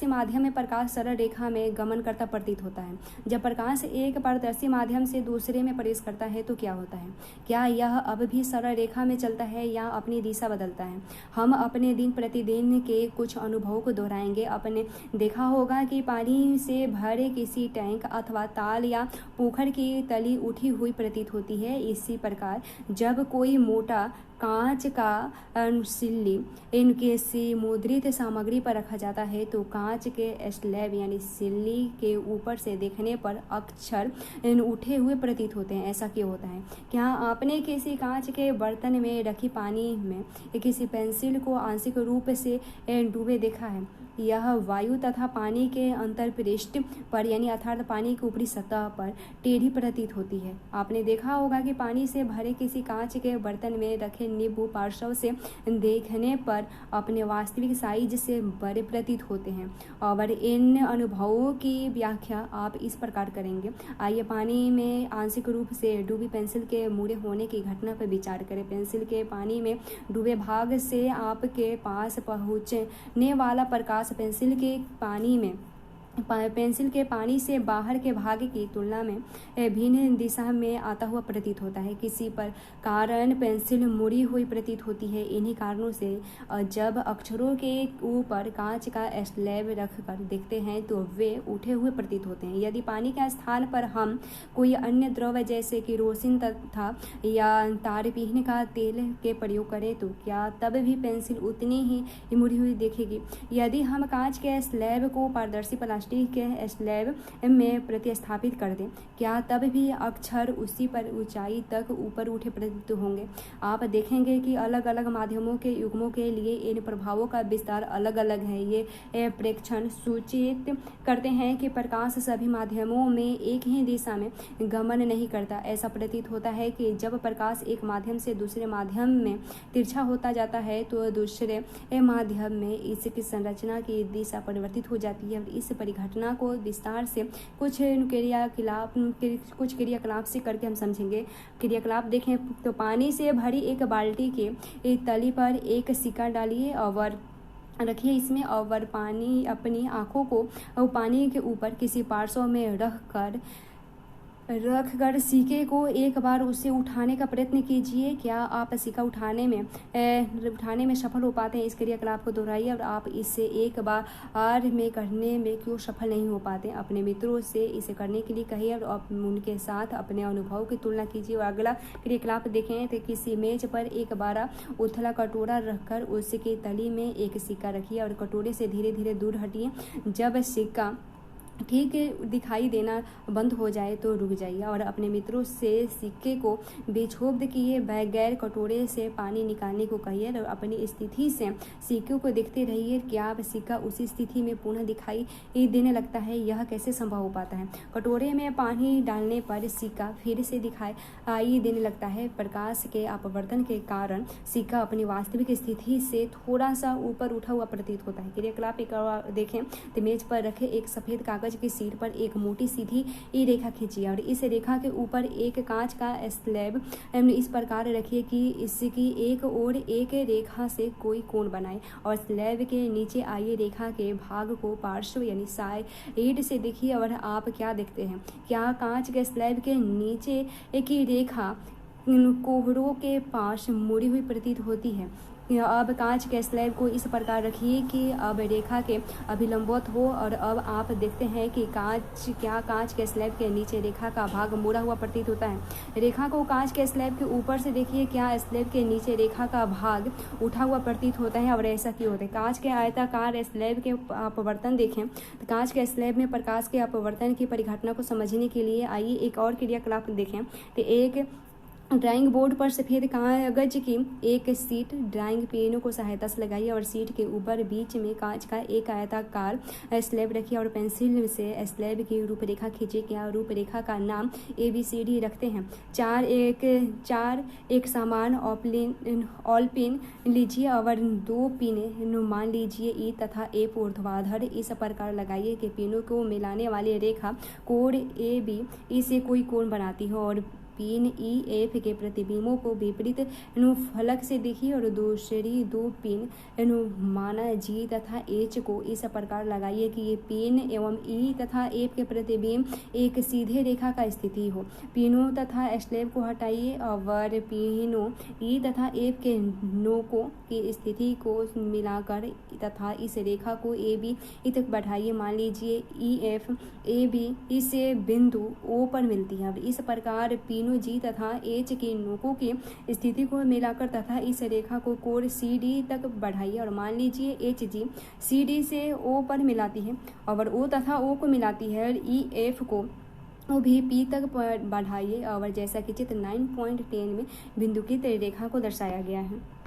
माध्यम में प्रकाश सरल रेखा में गमन करता प्रतीत होता है। जब प्रकाश एक पारदर्शी माध्यम से दूसरे में प्रवेश करता है तो क्या होता है? क्या यह अब भी सरल रेखा में चलता है या अपनी दिशा बदलता है? हम अपने दिन प्रतिदिन के कुछ अनुभवों को दोहराएंगे। आपने देखा होगा कि पानी से भरे किसी टैंक अथवा ताल या पोखर की तली उठी हुई प्रतीत होती है। इसी प्रकार जब कोई मोटा कांच का सिल्ली इनके मुद्रित सामग्री पर रखा जाता है तो कांच के स्लैब यानी सिल्ली के ऊपर से देखने पर अक्षर उठे हुए प्रतीत होते हैं। ऐसा क्यों होता है? क्या आपने किसी कांच के बर्तन में रखी पानी में किसी पेंसिल को आंशिक रूप से डूबे देखा है? यह वायु तथा पानी के अंतरपृष्ठ पर यानी अर्थात पानी की ऊपरी सतह पर टेढ़ी प्रतीत होती है। आपने देखा होगा कि पानी से भरे किसी कांच के बर्तन में रखे नींबू पार्श्व से देखने पर अपने वास्तविक साइज से बड़े प्रतीत होते हैं। और इन अनुभवों की व्याख्या आप इस प्रकार करेंगे। आइए पानी में आंशिक रूप से डूबी पेंसिल के मुड़े होने की घटना पर विचार करें। पेंसिल के पानी में डूबे भाग से आपके पास पहुंचने वाला प्रकाश पेंसिल के पानी से बाहर के भाग की तुलना में भिन्न दिशा में आता हुआ प्रतीत होता है। किसी पर कारण पेंसिल मुड़ी हुई प्रतीत होती है। इन्हीं कारणों से जब अक्षरों के ऊपर कांच का स्लैब रखकर देखते हैं तो वे उठे हुए प्रतीत होते हैं। यदि पानी के स्थान पर हम कोई अन्य द्रव जैसे केरोसिन तथा या तारपीन का तेल के प्रयोग करें तो क्या तब भी पेंसिल उतनी ही मुड़ी हुई दिखेगी? यदि हम कांच के स्लैब को पारदर्शी प्लास्टिक के स्लैब में प्रतिस्थापित कर दें, क्या तब भी अक्षर उसी पर ऊंचाई तक ऊपर उठे प्रतीत होंगे? आप देखेंगे कि अलग अलग माध्यमों के युग्मों के लिए इन प्रभावों का विस्तार अलग अलग है। ये प्रेक्षण सूचित करते हैं कि प्रकाश सभी माध्यमों में एक ही दिशा में गमन नहीं करता। ऐसा प्रतीत होता है कि जब प्रकाश एक माध्यम से दूसरे माध्यम में तिरछा होता जाता है तो दूसरे माध्यम में इसकी संरचना की दिशा परिवर्तित हो जाती है। और इस घटना को विस्तार से कुछ क्रियाकलाप से करके हम समझेंगे। क्रियाकलाप देखें तो पानी से भरी एक बाल्टी के तली पर एक सिक्का डालिए और रखिए इसमें और पानी अपनी आंखों को पानी के ऊपर किसी पार्श्व में रखकर सिक्के को एक बार उससे उठाने का प्रयत्न कीजिए। क्या आप सिक्का उठाने में सफल हो पाते हैं? इस क्रियाकलाप को दोहराइए और आप इससे एक बार में करने में क्यों सफल नहीं हो पाते? अपने मित्रों से इसे करने के लिए कहिए और आप उनके साथ अपने अनुभव की तुलना कीजिए। और अगला क्रियाकलाप देखें तो किसी मेज पर एक बड़ा उथला कटोरा रखकर उसकी तली में एक सिक्का रखिए और कटोरे से धीरे धीरे दूर हटिए। जब सिक्का ठीक दिखाई देना बंद हो जाए तो रुक जाइए और अपने मित्रों से सिक्के को बेछोब किए बगैर कटोरे से पानी निकालने को कहिए और अपनी स्थिति से सिक्के को देखते रहिए। क्या आप सिक्का उसी स्थिति में पुनः दिखाई देने लगता है? यह कैसे संभव हो पाता है? कटोरे में पानी डालने पर सिक्का फिर से दिखाई देने लगता है। प्रकाश के अपवर्तन के कारण सिक्का अपनी वास्तविक स्थिति से थोड़ा सा ऊपर उठा हुआ प्रतीत होता है। क्रियाकलाप एक देखें तो मेज पर रखे एक सफेद कागज की शीट पर एक मोटी सीधी रेखा खींचिए और इस रेखा के ऊपर एक कांच का स्लैब इस प्रकार रखिए कि इसकी एक ओर एक रेखा से कोई कोण बनाए और स्लैब के नीचे आइए रेखा के भाग को पार्श्व यानी साइड से देखिए और आप क्या देखते हैं? क्या कांच के स्लैब के नीचे की रेखा कोहरों के पास मुड़ी हुई प्रतीत होती है। अब कांच के स्लैब को इस प्रकार रखिए कि अब रेखा के अभिलंबवत हो, और अब आप देखते हैं कि कांच के स्लैब के नीचे रेखा का भाग मुड़ा हुआ प्रतीत होता है। रेखा को कांच के स्लैब के ऊपर से देखिए, क्या स्लैब के नीचे रेखा का भाग उठा हुआ प्रतीत होता है, और ऐसा क्यों होता है। कांच के आयताकार स्लैब के अपवर्तन देखें तो कांच के स्लैब में प्रकाश के अपवर्तन की परिघटना को समझने के लिए आइए एक और क्रियाकलाप देखें। तो एक ड्राइंग बोर्ड पर सफ़ेद कागज की एक सीट ड्राइंग पेनों को सहायता से लगाइए और सीट के ऊपर बीच में कांच का एक आयताकार स्लैब रखिए और पेंसिल से स्लैब की रूपरेखा खींचिए। क्या रूपरेखा का नाम ABCD रखते हैं। चार एक समान ऑल पिन लीजिए और 2 पिनें मान लीजिए E तथा F ऊर्ध्वाधर इस प्रकार लगाइए कि पिनों को मिलाने वाली रेखा कोण AB से कोई कोण बनाती हो, और पिन EF के प्रतिबिंबों को विपरीत फलक से देखिए और दूसरी 2 पिन माना G तथा H को इस प्रकार लगाइए कि ये पिन एवं E तथा F के प्रतिबिंब एक सीधे रेखा का स्थिति हो। पिनों तथा स्लैब को हटाइए और पिनों E तथा F के नोकों की स्थिति को मिलाकर तथा इस रेखा को AB तक बढ़ाइए। मान लीजिए EF AB इसे बिंदु O पर मिलती है। अब इस प्रकार पिनों G तथा H की नोकों की स्थिति को मिलाकर तथा इस रेखा को कोण CD तक बढ़ाइए और मान लीजिए HG CD से O पर मिलाती है और O तथा O को मिलाती है, और EF को भी P तक बढ़ाइए, और जैसा कि चित्र 9.10 में बिंदु की रेखा को दर्शाया गया है।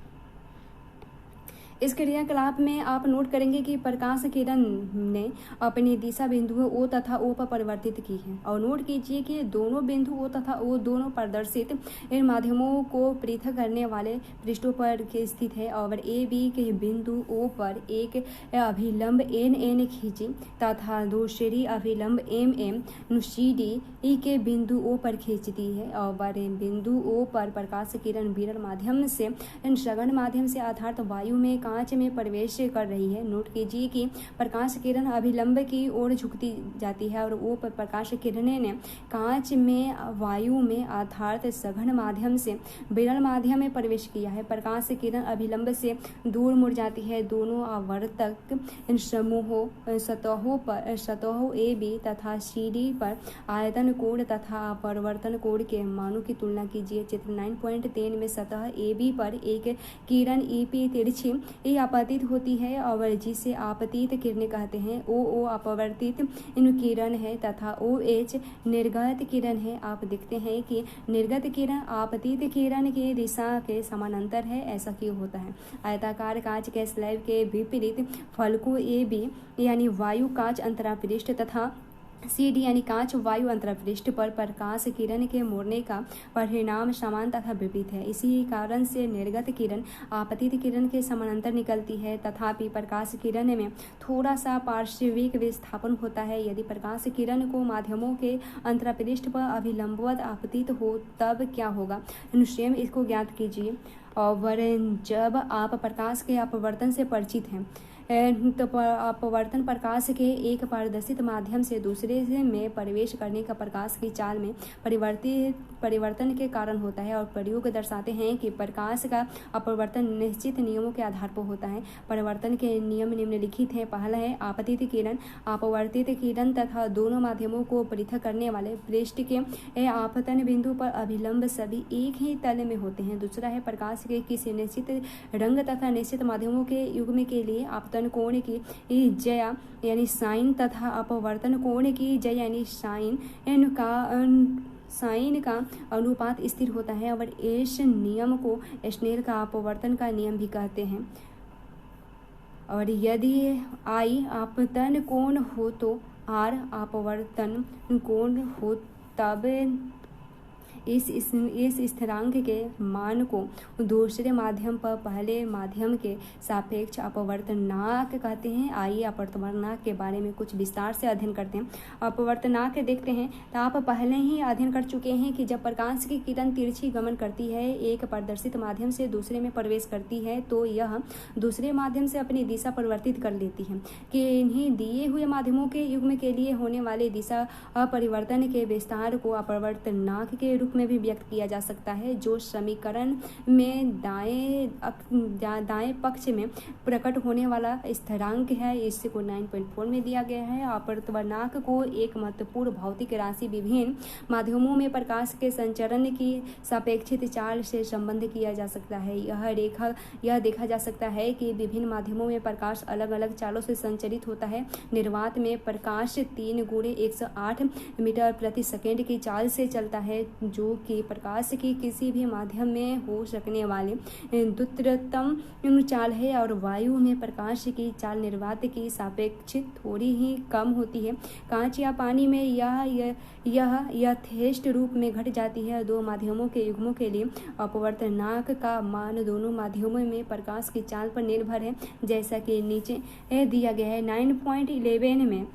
इस क्रियाकलाप में आप नोट करेंगे कि प्रकाश किरण ने अपनी दिशा बिंदुओं O तथा O पर परिवर्तित की है, और नोट कीजिए कि दोनों बिंदु O तथा O दोनों प्रदर्शित इन माध्यमों को पृथक करने वाले पृष्ठों पर स्थित है, और AB के बिंदु O पर एक अभिलंब NN खींची तथा दूसरी अभिलंब MM CD के बिंदु O पर खींचती है, और बिंदु O पर प्रकाश किरण विरल माध्यम से सघन माध्यम से अर्थात वायु में कांच में प्रवेश कर रही है। नोट कीजिए कि प्रकाश किरण अभिलंब की ओर झुकती जाती है और वो प्रकाश किरणें ने कांच में वायु में अर्थात सघन माध्यम से विरल माध्यम में प्रवेश किया है। प्रकाश किरण अभिलंब से दूर मुड़ जाती है। दोनों आवर्तक समूहों सतहों AB तथा CD पर आयतन कोण तथा अपवर्तन कोण के मानों की तुलना कीजिए। चित्र 9.10 में सतह AB पर एक किरण EP तिरछी आपतित होती है और जिसे आपतित किरणें कहते हैं। OO अपवर्तित किरण है तथा OH निर्गत किरण है। आप देखते हैं कि निर्गत किरण आपतित किरण की दिशा के समानांतर है। ऐसा क्यों होता है? आयताकार कांच के स्लैब के विपरीत फलकों AB यानी वायु कांच अंतरापृष्ठ तथा CD यानी कांच वायु अंतरापृष्ठ पर प्रकाश किरण के मुड़ने का परिणाम समान तथा विपरीत है। इसी कारण से निर्गत किरण आपतित किरण के समानांतर निकलती है। तथापि प्रकाश किरण में थोड़ा सा पार्श्विक विस्थापन होता है। यदि प्रकाश किरण को माध्यमों के अंतरापृष्ठ पर अभिलंबवत आपतित हो तब क्या होगा? स्वयं इसको ज्ञात कीजिए। और जब आप प्रकाश के अपवर्तन से परिचित हैं तो अपवर्तन प्रकाश के एक पारदर्शित माध्यम से दूसरे में प्रवेश करने का प्रकाश की चाल में परिवर्तन के कारण होता है। और प्रयोग दर्शाते हैं कि प्रकाश का अपवर्तन निश्चित नियमों के आधार पर होता है। परिवर्तन के नियम निम्नलिखित हैं। पहला है आपतित किरण अपवर्तित किरण तथा दोनों माध्यमों को पृथक करने वाले पृष्ठ के आपतन बिंदु पर अभिलंब सभी एक ही तल में होते हैं। दूसरा है प्रकाश के किसी निश्चित रंग तथा निश्चित माध्यमों के युग्म के लिए आपतन कोण की जया यानी साइन तथा अपवर्तन कोण की जया यानी साइन का अनुपात स्थिर होता है। और इस नियम को स्नेल का अपवर्तन का नियम भी कहते हैं। और यदि I आपतन कोण हो तो R अपवर्तन कोण हो तब इस स्थिरांक के मान को दूसरे माध्यम पर पहले माध्यम के सापेक्ष अपवर्तनांक कहते हैं। आइए अपवर्तनांक के बारे में कुछ विस्तार से अध्ययन करते हैं। अपवर्तनांक देखते हैं तो आप पहले ही अध्ययन कर चुके हैं कि जब प्रकाश की किरण तिरछी गमन करती है, एक प्रदर्शित माध्यम से दूसरे में प्रवेश करती है, तो यह दूसरे माध्यम से अपनी दिशा परिवर्तित कर लेती है कि इन्हीं दिए हुए माध्यमों के युग्म के लिए होने वाले दिशा अपरिवर्तन के विस्तार को अपवर्तनांक के रूप रूप में भी व्यक्त किया जा सकता है, जो समीकरण में दाएं पक्ष में प्रकट होने वाला स्थिरांक है। इससे को 9.4 में दिया गया है। अपवर्तनांक को एक महत्वपूर्ण भौतिक राशि विभिन्न माध्यमों में प्रकाश के संचरण की सापेक्षिक चाल से संबंध किया जा सकता है। यह देखा जा सकता है कि विभिन्न माध्यमों में प्रकाश अलग अलग चालों से संचरित होता है। निर्वात में प्रकाश 3 × 108 मीटर प्रति सेकंड की चाल से चलता है, जो कि प्रकाश की किसी भी माध्यम में हो सकने वाली द्रुततम चाल है। और वायु में प्रकाश की चाल निर्वात की सापेक्षिक थोड़ी ही कम होती है। कांच या पानी में यह यथेष्ट रूप में घट जाती है। दो माध्यमों के युग्मों के लिए अपवर्तनांक का मान दोनों माध्यमों में प्रकाश की चाल पर निर्भर है, जैसा कि नीचे दिया गया है। 9.11 में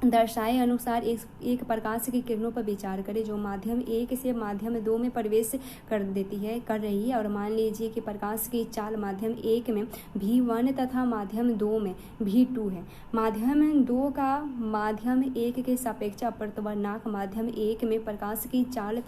दर्शाए अनुसार एक प्रकाश की किरणों पर विचार करें जो माध्यम 1 से माध्यम 2 में प्रवेश कर रही है। और मान लीजिए कि प्रकाश की चाल माध्यम 1 में v1 तथा माध्यम 2 में v2 है। माध्यम 2 का माध्यम 1 के सापेक्ष अपवर्तनांक माध्यम 1 में प्रकाश की चाल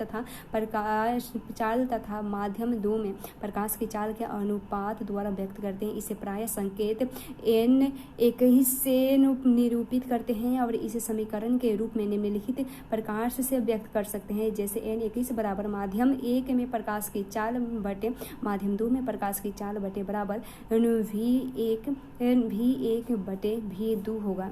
तथा माध्यम 2 में प्रकाश की चाल के अनुपात द्वारा व्यक्त करते हैं। इसे प्राय संकेत n21 से निरूपित करते हैं और इसे समीकरण के रूप में निम्नलिखित प्रकार से व्यक्त कर सकते हैं, जैसे n21 बराबर माध्यम 1 में प्रकाश की चाल बटे माध्यम 2 में प्रकाश की चाल बटे बराबर v1 बटे v2 होगा।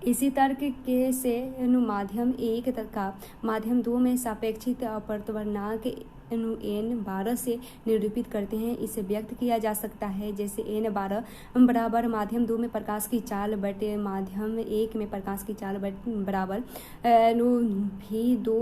इसी तर्क के से माध्यम 1 का माध्यम 2 में सापेक्षिक अपवर्तनांक n12 से निरूपित करते हैं। इसे व्यक्त किया जा सकता है जैसे n12 बराबर माध्यम 2 में प्रकाश की चाल बटे माध्यम 1 में प्रकाश की चाल बराबर v2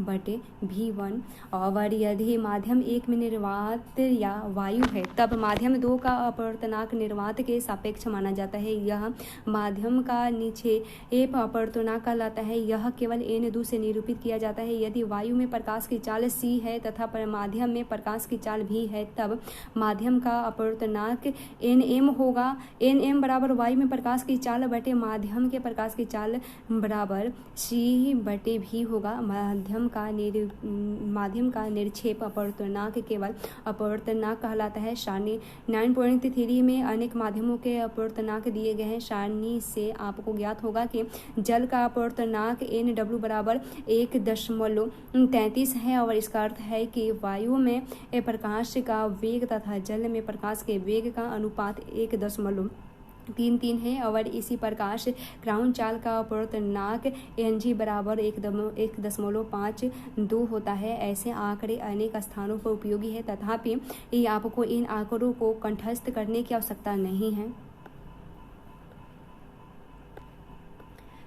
बटे v1। और यदि माध्यम 1 में निर्वात या वायु है तब माध्यम 2 का अपवर्तनांक निर्वात के सापेक्ष माना जाता है। यह माध्यम का नीचे अपवर्तनांक कहलाता है। यह केवल n2 से निरूपित किया जाता है। यदि वायु में प्रकाश की चाल c है तथा माध्यम में प्रकाश की चाल भी है तब माध्यम का अपवर्तनांक nm होगा। nm बराबर वायु में प्रकाश की चाल बटे माध्यम के प्रकाश की चाल बराबर c बटे v होगा। माध्यम का निरक्षेप अपवर्तनांक केवल अपवर्तनांक कहलाता है। सारणी 9.3 में अनेक माध्यमों के अपवर्तनांक दिए गए हैं। सारणी से आपको ज्ञात होगा कि जल का अपवर्तनांक nw बराबर 1.33 है और इसका अर्थ है कि वायु में प्रकाश का वेग तथा जल में प्रकाश के वेग का अनुपात 1.33 है। और इसी प्रकाश ग्राउंड चाल का अपवर्तनांक ng बराबर 1.52 होता है। ऐसे आंकड़े अनेक स्थानों पर उपयोगी है, तथापि आपको इन आंकड़ों को कंठस्थ करने की आवश्यकता नहीं है।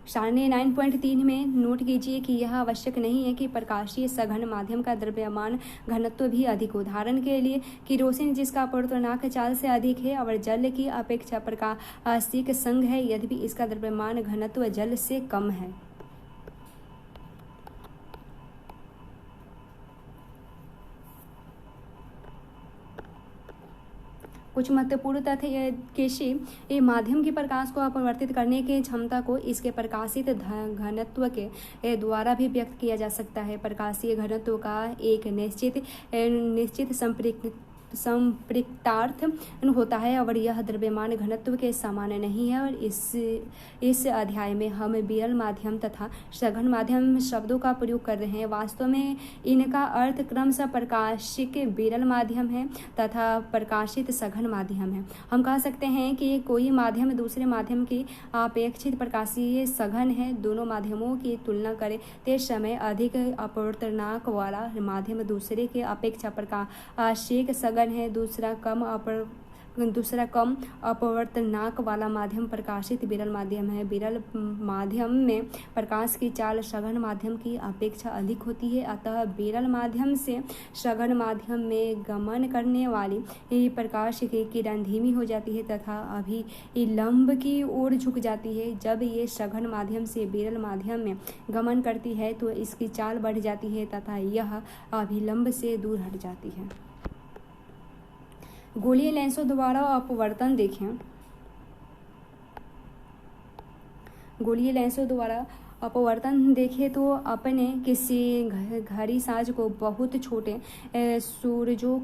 सारणी 9.3 में नोट कीजिए कि यह आवश्यक नहीं है कि प्रकाशीय सघन माध्यम का द्रव्यमान घनत्व भी अधिक। उदाहरण के लिए किरोसिन जिसका अपवर्तनांक चाल से अधिक है और जल की अपेक्षा प्रकाशिक संघ है, यद्यपि इसका द्रव्यमान घनत्व जल से कम है। कुछ महत्वपूर्ण तथ्य केशी माध्यम के प्रकाश को अपवर्तित करने की क्षमता को इसके प्रकाशित घनत्व के द्वारा भी व्यक्त किया जा सकता है। प्रकाशीय घनत्व का एक निश्चित संपृक्तार्थ होता है और यह द्रव्यमान घनत्व के समान नहीं है। और इस अध्याय में हम विरल माध्यम तथा सघन माध्यम शब्दों का प्रयोग कर रहे हैं। वास्तव में इनका अर्थ क्रमशः प्रकाशिक विरल माध्यम है तथा प्रकाशित सघन माध्यम है। हम कह सकते हैं कि कोई माध्यम दूसरे माध्यम की अपेक्षित प्रकाशीय सघन है। दोनों माध्यमों की तुलना करते समय अधिक अपवर्तनांक वाला माध्यम दूसरे के अपेक्षा प्रकाशिक सघन है। दूसरा कम अपवर्तनांक वाला माध्यम प्रकाशित विरल माध्यम है। विरल माध्यम में प्रकाश की चाल सघन माध्यम की अपेक्षा अधिक होती है, अतः विरल माध्यम से सघन माध्यम में गमन करने वाली प्रकाश की किरण धीमी हो जाती है तथा अभिलंब की ओर झुक जाती है। जब ये सघन माध्यम से विरल माध्यम में गमन करती है तो इसकी चाल बढ़ जाती है तथा यह अभिलंब से दूर हट जाती है। गोलीय लेंसों द्वारा अपवर्तन देखें। गोलीय लेंसों द्वारा अपवर्तन देखें तो अपने किसी घड़ी साज को बहुत छोटे सूरजों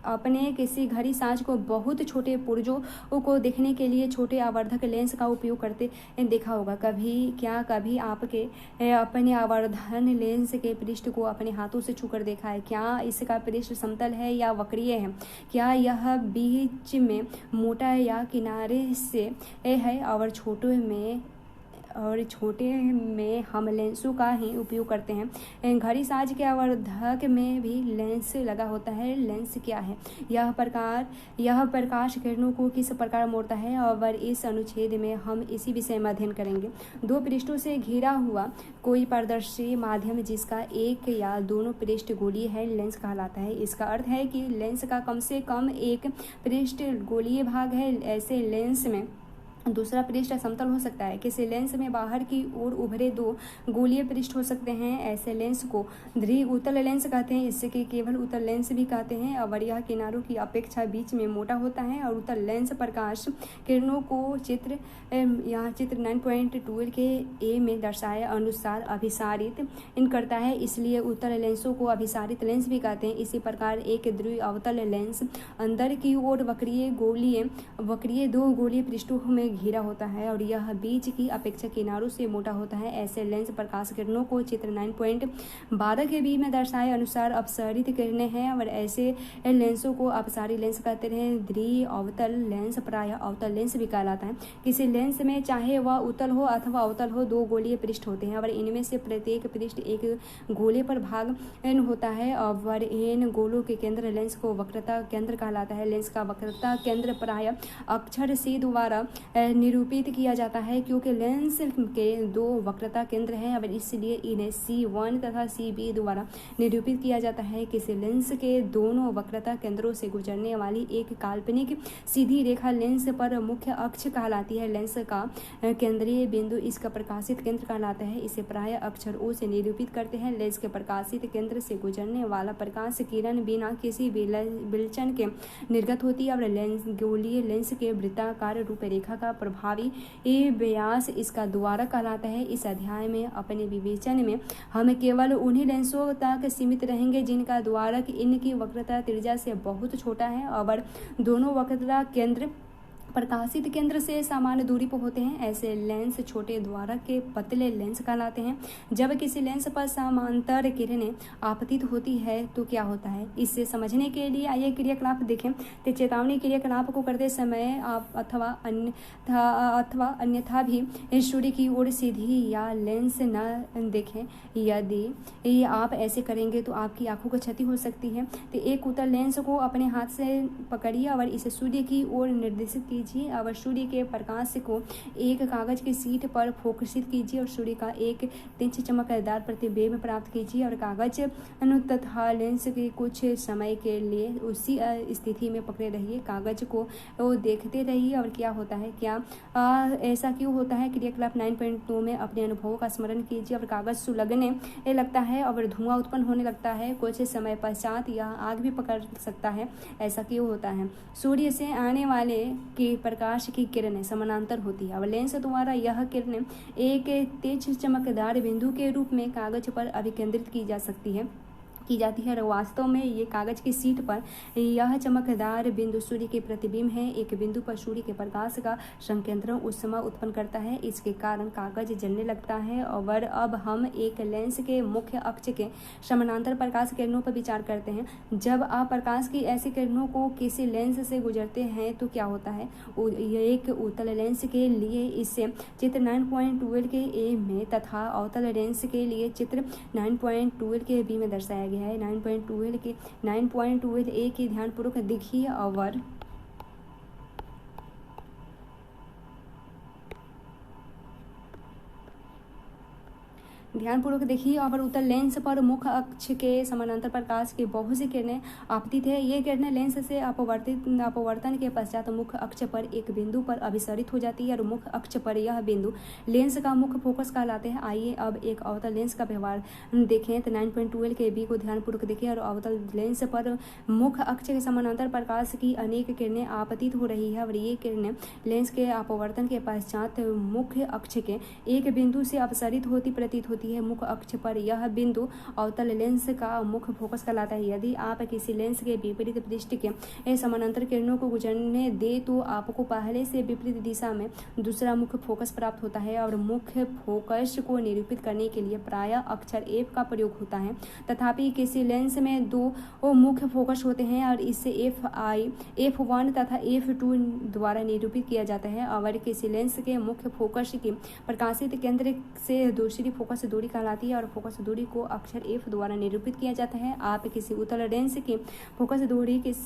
अपने किसी घड़ी साज को बहुत छोटे पुर्जों को देखने के लिए छोटे आवर्धक लेंस का उपयोग करते देखा होगा। कभी आपके अपने आवर्धन लेंस के पृष्ठ को अपने हाथों से छूकर देखा है? क्या इसका पृष्ठ समतल है या वक्रीय है? क्या यह बीच में मोटा है या किनारे से है? और छोटे में हम लेंसों का ही उपयोग करते हैं। घड़ी साज के आवर्धक में भी लेंस लगा होता है। लेंस क्या है? यह प्रकाश किरणों को किस प्रकार मोड़ता है, और इस अनुच्छेद में हम इसी विषय में अध्ययन करेंगे। दो पृष्ठों से घिरा हुआ कोई पारदर्शी माध्यम जिसका एक या दोनों पृष्ठ गोलीय है लेंस कहलाता है। इसका अर्थ है कि लेंस का कम से कम एक पृष्ठ गोलीय भाग है। ऐसे लेंस में दूसरा पृष्ठ समतल हो सकता है। किसी लेंस में बाहर की ओर उभरे दो गोलीय पृष्ठ हो सकते हैं। ऐसे लेंस को द्वि उत्तल लेंस कहते हैं। इससे कि केवल उत्तल लेंस भी कहते हैं, और यह किनारों की अपेक्षा बीच में मोटा होता है। और उत्तल लेंस प्रकाश किरणों को चित्र 9.12 के ए में दर्शाए अनुसार अभिसारित करता है, इसलिए उत्तल लेंसों को अभिसारित लेंस भी कहते हैं। इसी प्रकार एक द्वि अवतल लेंस अंदर की ओर वक्रीय दो गोलीय पृष्ठों में घिरा होता है, और यह बीच की अपेक्षा किनारों से मोटा होता है। ऐसे लेंस प्रकाश किरणों को चित्र 9.12 के बी में दर्शाए अनुसार अपसरित किरणें हैं, और ऐसे लेंसों को अपसारी लेंस कहते हैं। द्वि अवतल लेंस प्रायः अवतल लेंस भी कहलाता है। किसी लेंस में चाहे वह उत्तल हो अथवा अवतल हो दो गोलीय पृष्ठ होते हैं, और इनमें से प्रत्येक पृष्ठ एक गोले पर भाग होता है, और इन गोलों के केंद्र लेंस को वक्रता केंद्र कहलाता है। लेंस का वक्रता केंद्र प्रायः अक्षर C द्वारा निरूपित किया जाता है, क्योंकि लेंस के दो वक्रता केंद्र हैं, और इसलिए इन्हें C1 तथा CB द्वारा निरूपित किया जाता है। किसी लेंस के दोनों वक्रता केंद्रों से गुजरने वाली एक काल्पनिक सीधी रेखा लेंस पर मुख्य अक्ष कहलाती है। लेंस का केंद्रीय बिंदु इसका प्रकाशित केंद्र कहलाता है। इसे प्रायः अक्षर O से निरूपित करते हैं। लेंस के प्रकाशित केंद्र से गुजरने वाला प्रकाश किरण बिना किसी विलचन के निर्गत होती है, और गोलीय लेंस के वृत्ताकार रूपरेखा का प्रभावी व्यास इसका द्वारक कहलाता है। इस अध्याय में अपने विवेचन में हम केवल उन्हीं लेंसों तक सीमित रहेंगे जिनका द्वारक इनकी वक्रता त्रिज्या से बहुत छोटा है, और दोनों वक्रता केंद्र प्रकाशित केंद्र से सामान्य दूरी पर होते हैं। ऐसे लेंस छोटे द्वारक के पतले लेंस कहलाते हैं। जब किसी लेंस पर समांतर किरणें आपतित होती है तो क्या होता है, इसे समझने के लिए आइए क्रियाकलाप देखें। तो चेतावनी क्रियाकलाप को करते समय आप अथवा अन्यथा भी सूर्य की ओर सीधी या लेंस न देखें। यदि आप ऐसे करेंगे तो आपकी आंखों को क्षति हो सकती है। तो एक उत्तल लेंस को अपने हाथ से पकड़िए और इसे सूर्य की ओर निर्देशित कीजिए, और सूर्य के प्रकाश को एक कागज की शीट पर फोकसित कीजिए और सूर्य का एक तीक्ष्ण चमकदार प्रतिबिंब प्राप्त कीजिए, और कागज तथा लेंस के कुछ समय के लिए उसी स्थिति में पकड़े रहिए। कागज को देखते रहिए। और क्या होता है, ऐसा क्यों होता है? क्रियाकलाप 9.2 में अपने अनुभवों का स्मरण कीजिए। और कागज सुलगने लगता है और धुआं उत्पन्न होने लगता है। कुछ समय पश्चात यह आग भी पकड़ सकता है। ऐसा क्यों होता है? सूर्य से आने वाले की प्रकाश की किरणें समानांतर होती है, और लेंस द्वारा यह किरणें एक तेज चमकदार बिंदु के रूप में कागज पर अभिकेंद्रित की जाती है। और वास्तव में ये कागज की शीट पर यह चमकदार बिंदु सूर्य के प्रतिबिंब है। एक बिंदु पर सूर्य के प्रकाश का संकेंद्रण उस समय उत्पन्न करता है, इसके कारण कागज जलने लगता है। और अब हम एक लेंस के मुख्य अक्ष के समानांतर प्रकाश किरणों पर विचार करते हैं। जब आप प्रकाश की ऐसी किरणों को किसी लेंस से गुजरते हैं तो क्या होता है? एक उत्तल लेंस के लिए इसे चित्र 9.12 के ए में तथा अवतल लेंस के लिए चित्र 9.12 के बी में दर्शाया गया है। 9.12 ए की ध्यानपूर्वक देखिए और ध्यानपूर्वक देखिए। और उत्तल लेंस पर मुख्य अक्ष के समानांतर प्रकाश की बहुत सी किरणें आपतित है। ये किरणें लेंस से अपवर्तन के पश्चात मुख्य अक्ष पर एक बिंदु पर अभिसरित हो जाती है और मुख्य अक्ष पर यह बिंदु लेंस का मुख्य फोकस कहलाते हैं। आइए अब एक अवतल लेंस का व्यवहार देखें। तो 9.12 के बी को ध्यानपूर्वक देखिए। और अवतल लेंस पर मुख्य अक्ष के समानांतर प्रकाश की अनेक किरणें आपतित हो रही है और ये किरणें लेंस के अपवर्तन के पश्चात मुख्य अक्ष के एक बिंदु से अपसरित होती प्रतीत होती है। मुख्य अक्ष पर यह बिंदु अवतल लेंस का मुख्य फोकस कहलाता है। यदि आप किसी लेंस के विपरीत पृष्ठ के समानांतर किरणों को गुजरने दे तो आपको पहले से विपरीत दिशा में दूसरा मुख्य फोकस प्राप्त होता है और मुख्य फोकस को निरूपित करने के लिए प्रायः अक्षर F का प्रयोग होता है। तथापि किसी लेंस में दो मुख्य फोकस होते हैं और इसे F1 तथा F2 द्वारा निरूपित किया जाता है। और किसी लेंस के मुख्य फोकस की प्रकाशित केंद्र से दूसरी फोकस दूरी कहलाती है और फोकस दूरी को अक्षर F द्वारा निरूपित किया जाता है। आप किसी उत्तल लेंस की फोकस दूरी किस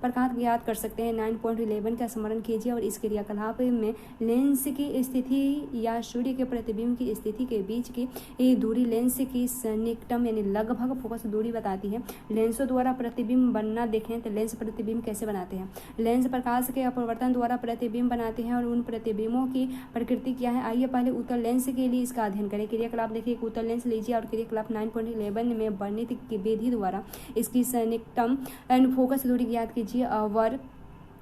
प्रकार ज्ञात कर सकते हैं। 9.11 का स्मरण कीजिए और इस क्रियाकलाप में लेंस की स्थिति या सूर्य के प्रतिबिंब की स्थिति के बीच की दूरी लेंस की सन्निकटन यानी लगभग फोकस दूरी बताती है। लेंसों द्वारा प्रतिबिंब बनना देखें तो लेंस प्रतिबिंब कैसे बनाते हैं। लेंस प्रकाश के अपवर्तन द्वारा प्रतिबिंब बनाते हैं और उन प्रतिबिंबों की प्रकृति क्या है। आइए पहले उत्तल लेंस के लिए इसका अध्ययन करें। क्रियाकलाप देखिए। एक उत्तल लेंस लीजिए और क्रियाकलाप 9.11 में वर्णित की विधि द्वारा इसकी सन्निकटन फोकस दूरी ज्ञात कीजिए। और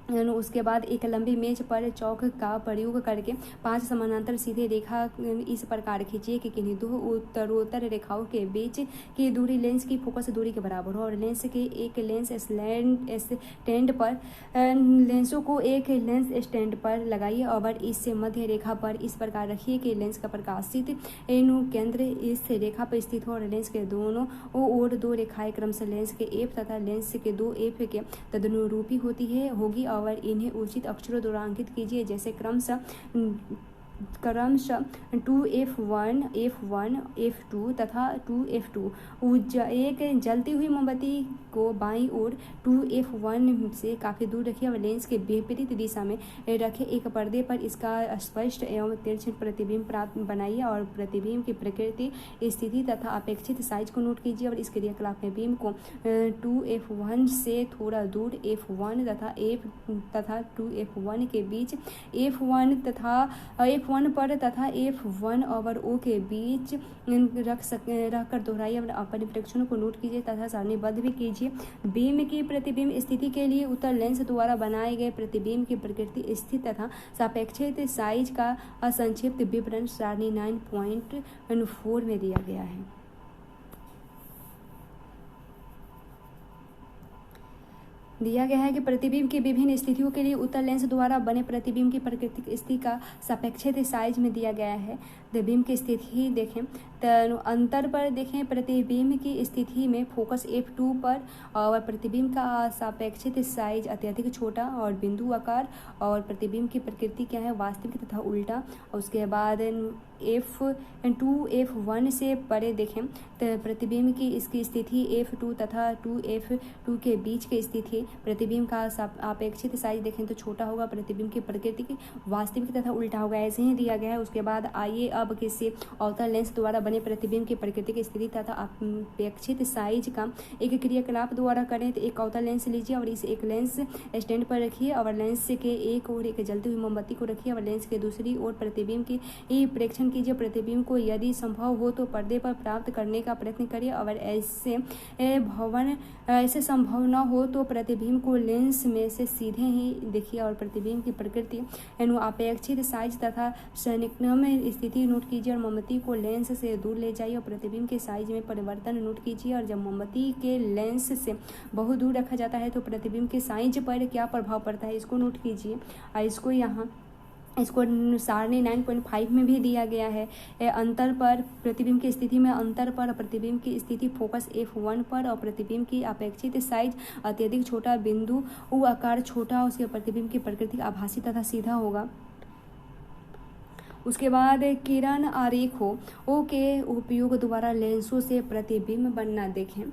उसके बाद एक लंबी मेज पर चौक का प्रयोग करके 5 समानांतर सीधे रेखा इस प्रकार खींचिए कि किन्हीं दो उत्तरोत्तर रेखाओं के बीच की दूरी लेंस की फोकस दूरी के बराबर हो और लेंस के एक लेंस स्टैंड पर लेंसों को एक लेंस स्टैंड पर लगाइए और इससे मध्य रेखा पर इस प्रकार रखिए कि लेंस का प्रकाशित केंद्र इस रेखा पर स्थित हो और लेंस के दोनों ओर दो रेखाएं क्रमशः लेंस के F तथा लेंस के दो F के तदनुरूपी होगी और इन्हें उचित अक्षरों द्वारा अंकित कीजिए जैसे क्रमशः 2F1, F1, F2 तथा 2F2। एक जलती हुई मोमबत्ती को बाईं ओर 2F1 से काफ़ी दूर रखिए और लेंस के विपरीत दिशा में रखे एक पर्दे पर इसका स्पष्ट एवं तिरछा प्रतिबिंब प्राप्त बनाइए और प्रतिबिंब की प्रकृति, स्थिति तथा अपेक्षित साइज को नोट कीजिए। और इस क्रियाकलाप में बीम को 2F1 से थोड़ा दूर F1 तथा 2F1 के बीच F1 पर तथा F1 और O के बीच रखकर दोहराइए। अपने प्रेक्षणों को नोट कीजिए तथा सारणीबद्ध भी कीजिए। बीम की प्रतिबिंब स्थिति के लिए उत्तल लेंस द्वारा बनाए गए प्रतिबिंब की प्रकृति, स्थिति तथा सापेक्षित साइज का संक्षिप्त विवरण सारणी 9.4 में दिया गया है। दिया गया है कि प्रतिबिंब की विभिन्न स्थितियों के लिए उत्तल लेंस द्वारा बने प्रतिबिंब की प्राकृतिक स्थिति का सापेक्षित साइज में दिया गया है। बीम की स्थिति देखें तो अंतर पर देखें। प्रतिबिंब की स्थिति में फोकस F2 पर और प्रतिबिंब का सापेक्षित साइज अत्यधिक छोटा और बिंदु आकार और प्रतिबिंब की प्रकृति क्या है वास्तविक तथा उल्टा। उसके बाद F1 से परे देखें तो प्रतिबिंब की इसकी स्थिति F2 तथा 2F2 के बीच की स्थिति प्रतिबिंब का अपेक्षित साइज देखें तो छोटा होगा, प्रतिबिंब की प्रकृति की वास्तविक तथा उल्टा होगा, ऐसे ही दिया गया है। उसके बाद आइए अब किसी अवतल लेंस द्वारा बने प्रतिबिंब की प्रकृति की स्थिति तथा अपेक्षित साइज का एक क्रियाकलाप द्वारा करें। तो एक अवतल लेंस लीजिए और इसे एक लेंस स्टैंड पर रखिए और लेंस के एक ओर एक जलती हुई मोमबत्ती को रखिए और लेंस के दूसरी ओर प्रतिबिंब की प्रेक्षण कीजिए। प्रतिबिंब को यदि संभव हो तो पर्दे पर प्राप्त करने का प्रयत्न करिए और ऐसे संभव न हो तो प्रतिबिंब को लेंस में से सीधे ही देखिए और प्रतिबिंब की प्रकृति अपेक्षित साइज तथा सन्निकटन स्थिति नोट कीजिए और मोमबत्ती को लेंस से दूर ले जाइए और प्रतिबिंब के साइज में परिवर्तन नोट कीजिए। और जब मोमबत्ती के लेंस से बहुत दूर रखा जाता है तो प्रतिबिंब के साइज पर क्या प्रभाव पड़ता है इसको नोट कीजिए। और इसको सारणी 9.5 में भी दिया गया है। अंतर पर प्रतिबिंब की स्थिति में अंतर पर प्रतिबिंब की स्थिति फोकस F1 पर और प्रतिबिंब की अपेक्षित साइज अत्यधिक छोटा, बिंदु आकार छोटा, उसके प्रतिबिंब की प्रकृति आभासी तथा सीधा होगा। उसके बाद किरण आरेखों के उपयोग द्वारा लेंसों से प्रतिबिंब बनना देखें।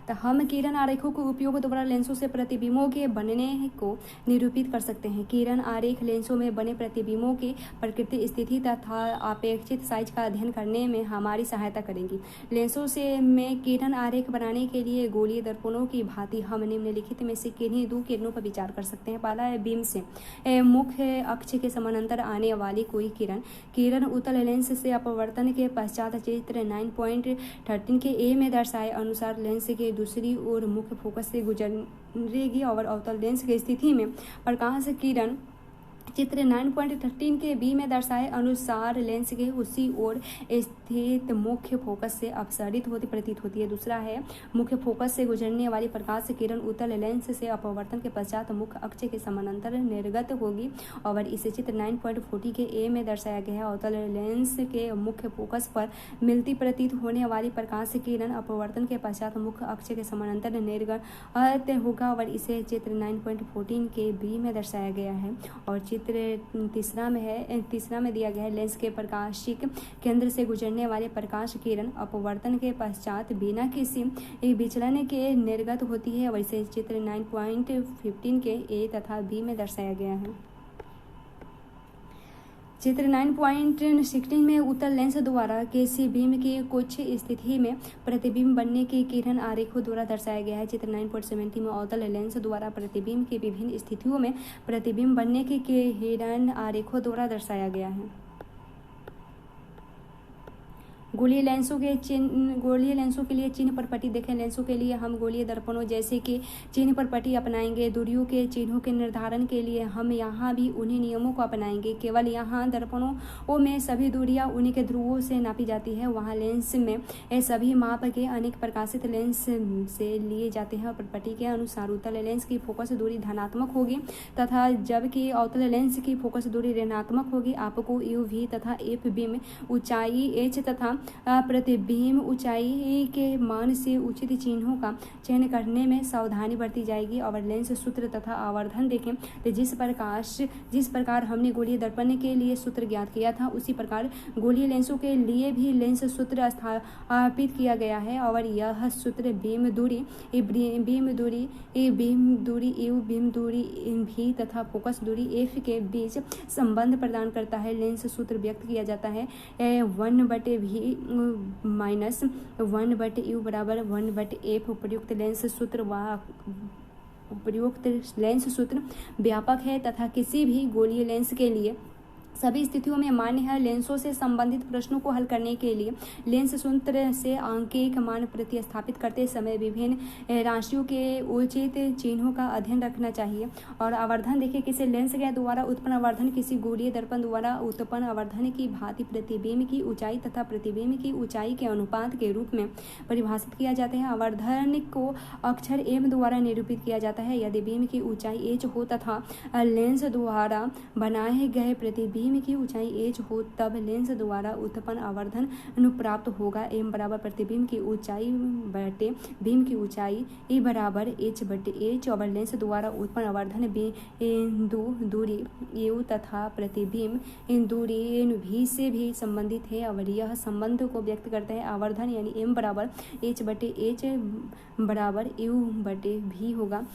तो हम किरण आरेखों के उपयोग द्वारा लेंसों से प्रतिबिंबों के बनने को निरूपित कर सकते हैं। किरण आरेख लेंसों में बने प्रतिबिंबों की प्रकृति, स्थिति तथा अपेक्षित साइज का अध्ययन करने में हमारी सहायता करेंगी। लेंसों से में किरण आरेख बनाने के लिए गोलीय दर्पणों की भांति हम निम्नलिखित में से किन्हीं दो किरणों पर विचार कर सकते हैं। पहला है बीम से मुख्य अक्ष के समानांतर आने वाली कोई किरण उत्तल लेंस से अपवर्तन के पश्चात चित्र 9.13 के ए में दर्शाए अनुसार लेंस के दूसरी ओर मुख्य फोकस से गुजरेगी और अवतल लेंस की स्थिति में प्रकाश किरण चित्र 9.13 के बी में दर्शाए अनुसार लेंस के उसी ओर स्थित मुख्य फोकस से अपसरित होती प्रतीत होती है। दूसरा है मुख्य फोकस से गुजरने वाली प्रकाश किरण उत्तल लेंस से अपवर्तन के पश्चात मुख्य अक्ष के समानांतर निर्गत होगी और इसे चित्र 9.40 के ए में दर्शाया गया है। अवतल लेंस के मुख्य फोकस पर मिलती प्रतीत होने वाली प्रकाश किरण अपवर्तन के पश्चात मुख्य अक्ष के समानांतर निर्गत होगा और इसे चित्र 9.14 के बी में दर्शाया गया है। और चित्र तीसरा में दिया गया है लेंस के प्रकाशिक केंद्र से गुजरने वाले प्रकाश किरण अपवर्तन के पश्चात बिना किसी विचलन के निर्गत होती है और इसे चित्र 9.15 के ए तथा बी में दर्शाया गया है। चित्र 9.16 में उत्तल लेंस द्वारा किसी बीम की कुछ स्थिति में प्रतिबिंब बनने की किरण आरेखों द्वारा दर्शाया गया है। चित्र 9.17 में अवतल लेंस द्वारा प्रतिबिंब की विभिन्न स्थितियों में प्रतिबिंब बनने की किरण आरेखों द्वारा दर्शाया गया है। गोलीय लेंसों के लिए चिन्ह पर पट्टी देखें। लेंसों के लिए हम गोलीय दर्पणों जैसे कि चिन्ह पर पट्टी अपनाएंगे। दूरियों के चिन्हों के निर्धारण के लिए हम यहाँ भी उन्हीं नियमों को अपनाएंगे। केवल यहाँ दर्पणों में सभी दूरियां उन्हीं के ध्रुवों से नापी जाती है। वहाँ लेंस में सभी माप के अनेक प्रकाशित लेंस से लिए जाते हैं और पट्टी के अनुसार उत्तल लेंस की फोकस दूरी धनात्मक होगी तथा जबकि अवतल लेंस की फोकस दूरी ऋणात्मक होगी। आपको यू वी तथा एफ बीम ऊंचाई एच तथा प्रतिबिंब ऊंचाई के मान से उचित चिन्हों का चयन करने में सावधानी बरती जाएगी। और लेंस सूत्र तथा आवर्धन देखें तो जिस प्रकार हमने गोलीय दर्पण के लिए सूत्र ज्ञात किया था उसी प्रकार गोलीय लेंसों के लिए भी लेंस सूत्र स्थापित किया गया है और यह सूत्र बीम दूरी यू बीम दूरी भी तथा फोकस दूरी एफ के बीच संबंध प्रदान करता है। लेंस सूत्र व्यक्त किया जाता है 1/v माइनस 1/u बराबर 1/f। उपयुक्त लेंस सूत्र व्यापक है तथा किसी भी गोलीय लेंस के लिए सभी स्थितियों में मान्य है। लेंसों से संबंधित प्रश्नों को हल करने के लिए लेंस सूत्र से आंकिक मान प्रतिस्थापित करते समय विभिन्न राशियों के उचित चिन्हों का अध्ययन रखना चाहिए। और आवर्धन देखिए, किसी लेंस के द्वारा उत्पन्न आवर्धन किसी गोलीय दर्पण द्वारा उत्पन्न आवर्धन की भांति प्रतिबिंब की ऊंचाई तथा प्रतिबिंब की ऊंचाई के अनुपात के रूप में परिभाषित किया जाता है। आवर्धन को अक्षर एम द्वारा निरूपित किया जाता है। यदि बीम की ऊंचाई एच हो तथा लेंस द्वारा बनाए गए प्रतिबिंब की ऊंचाई एच हो तब लेंस द्वारा उत्पन्न आवर्धन प्राप्त होगा। एम बराबर प्रतिबिंब की ऊंचाई बटे बीम की ऊंचाई बराबर एच बटे एच और लेंस द्वारा उत्पन्न आवर्धन बिंदु दूरी यू तथा प्रतिबिंब दूरी भी से भी संबंधित है और यह संबंध को व्यक्त करता है। आवर्धन यानी एम बराबर एच बटे एच बराबर यू बटे भी होगा।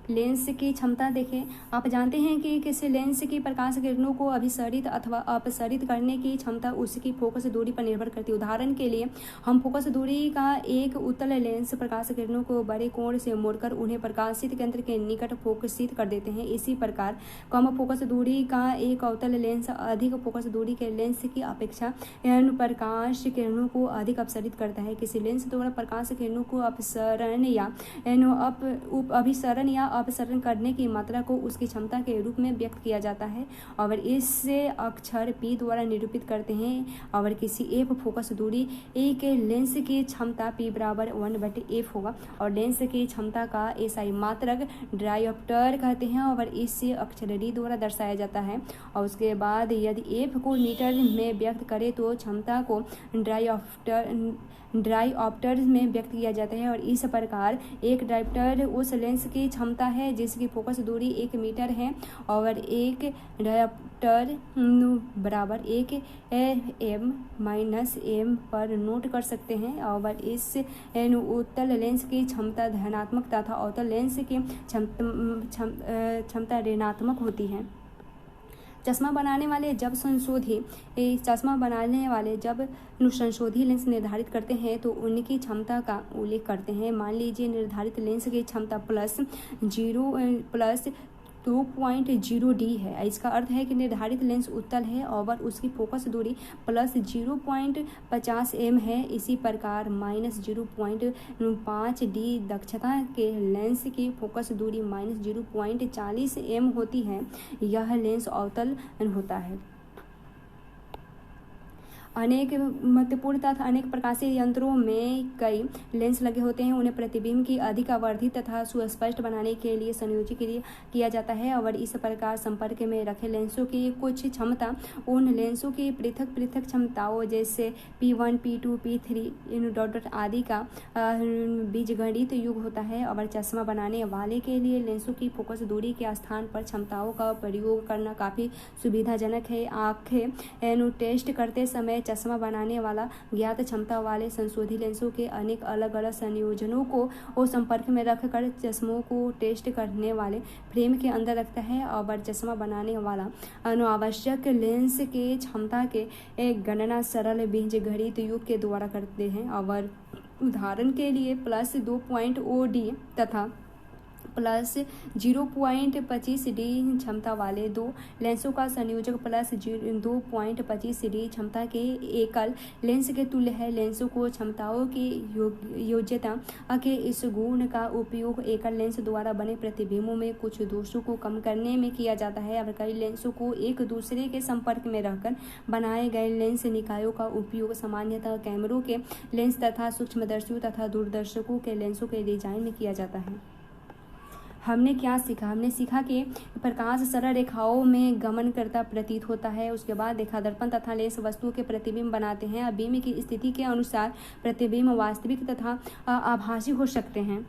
लेंस की क्षमता देखें। आप जानते हैं कि किसी लेंस की प्रकाश किरणों को अभिसरित अथवा अपसरित करने की क्षमता उसकी फोकस दूरी पर निर्भर करती है। उदाहरण के लिए हम फोकस दूरी का एक उत्तल लेंस प्रकाश किरणों को बड़े कोण से मोड़कर उन्हें प्रकाशित केंद्र के निकट फोकसित कर देते हैं। इसी प्रकार कम फोकस दूरी का एक अवतल लेंस अधिक फोकस दूरी के लेंस की अपेक्षा प्रकाश किरणों को अधिक अपसरित करता है। किसी लेंस द्वारा प्रकाश किरणों को अभिसरण या अपसरण करने की मात्रा को उसकी क्षमता के रूप में व्यक्त किया जाता है और इससे अक्षर P द्वारा निरूपित करते हैं। और किसी एफ फोकस दूरी के लेंस की क्षमता P बराबर 1/f होगा और लेंस की क्षमता का एसआई मात्रक डायोप्टर कहते हैं और इससे अक्षर D द्वारा दर्शाया जाता है। और उसके बाद यदि एफ को मीटर में व्यक्त करें तो क्षमता को डायोप्टर में व्यक्त किया जाता है। और इस प्रकार एक डायोप्टर उस लेंस की क्षमता है जिसकी फोकस दूरी 1 मीटर है और एक बराबर 1 m माइनस एम पर नोट कर सकते हैं। और इस उत्तल लेंस की क्षमता धनात्मक तथा अवतल लेंस की क्षमता ऋणात्मक होती है। चश्मा बनाने वाले जब संशोधित लेंस निर्धारित करते हैं तो उनकी क्षमता का उल्लेख करते हैं। मान लीजिए निर्धारित लेंस की क्षमता प्लस 2.0D है। इसका अर्थ है कि निर्धारित लेंस उत्तल है और उसकी फोकस दूरी प्लस 0.50 m है। इसी प्रकार माइनस 0.5D दक्षता के लेंस की फोकस दूरी माइनस 0.40 m होती है। यह लेंस अवतल होता है। अनेक महत्वपूर्ण तथा अनेक प्रकाशीय यंत्रों में कई लेंस लगे होते हैं। उन्हें प्रतिबिंब की अधिक आवर्धित तथा सुस्पष्ट बनाने के लिए संयोजित किया जाता है। और इस प्रकार संपर्क में रखे लेंसों की कुछ क्षमता उन लेंसों की पृथक क्षमताओं जैसे P1, P2, P3 आदि का बीजगणित योग होता है। और चश्मा बनाने वाले के लिए लेंसों की फोकस दूरी के स्थान पर क्षमताओं का प्रयोग करना काफ़ी सुविधाजनक है। आंखें टेस्ट करते समय चश्मा बनाने वाला ज्ञात क्षमता वाले संशोधित लेंसों के अनेक अलग अलग संयोजनों को संपर्क में रखकर चश्मों को टेस्ट करने वाले फ्रेम के अंदर रखता है। और चश्मा बनाने वाला अनावश्यक लेंस के क्षमता के एक गणना सरल बीजगणित योग के द्वारा करते हैं। और उदाहरण के लिए प्लस 2.0D तथा प्लस 0.25D क्षमता वाले दो लेंसों का संयोजक प्लस 2.25D क्षमता के एकल लेंस के तुल्य है। लेंसों को क्षमताओं की योज्यता के इस गुण का उपयोग एकल लेंस द्वारा बने प्रतिबिंबों में कुछ दोषों को कम करने में किया जाता है। अब कई लेंसों को एक दूसरे के संपर्क में रहकर बनाए गए लेंस निकायों का उपयोग सामान्यतः कैमरों के लेंस तथा सूक्ष्मदर्शियों तथा दूरदर्शकों के लेंसों के डिजाइन में किया जाता है। हमने क्या सीखा? हमने सीखा कि प्रकाश सरल रेखाओं में गमन करता प्रतीत होता है। उसके बाद देखा दर्पण तथा लेंस वस्तुओं के प्रतिबिंब बनाते हैं। बीम की स्थिति के अनुसार प्रतिबिंब वास्तविक तथा आभासी हो सकते हैं।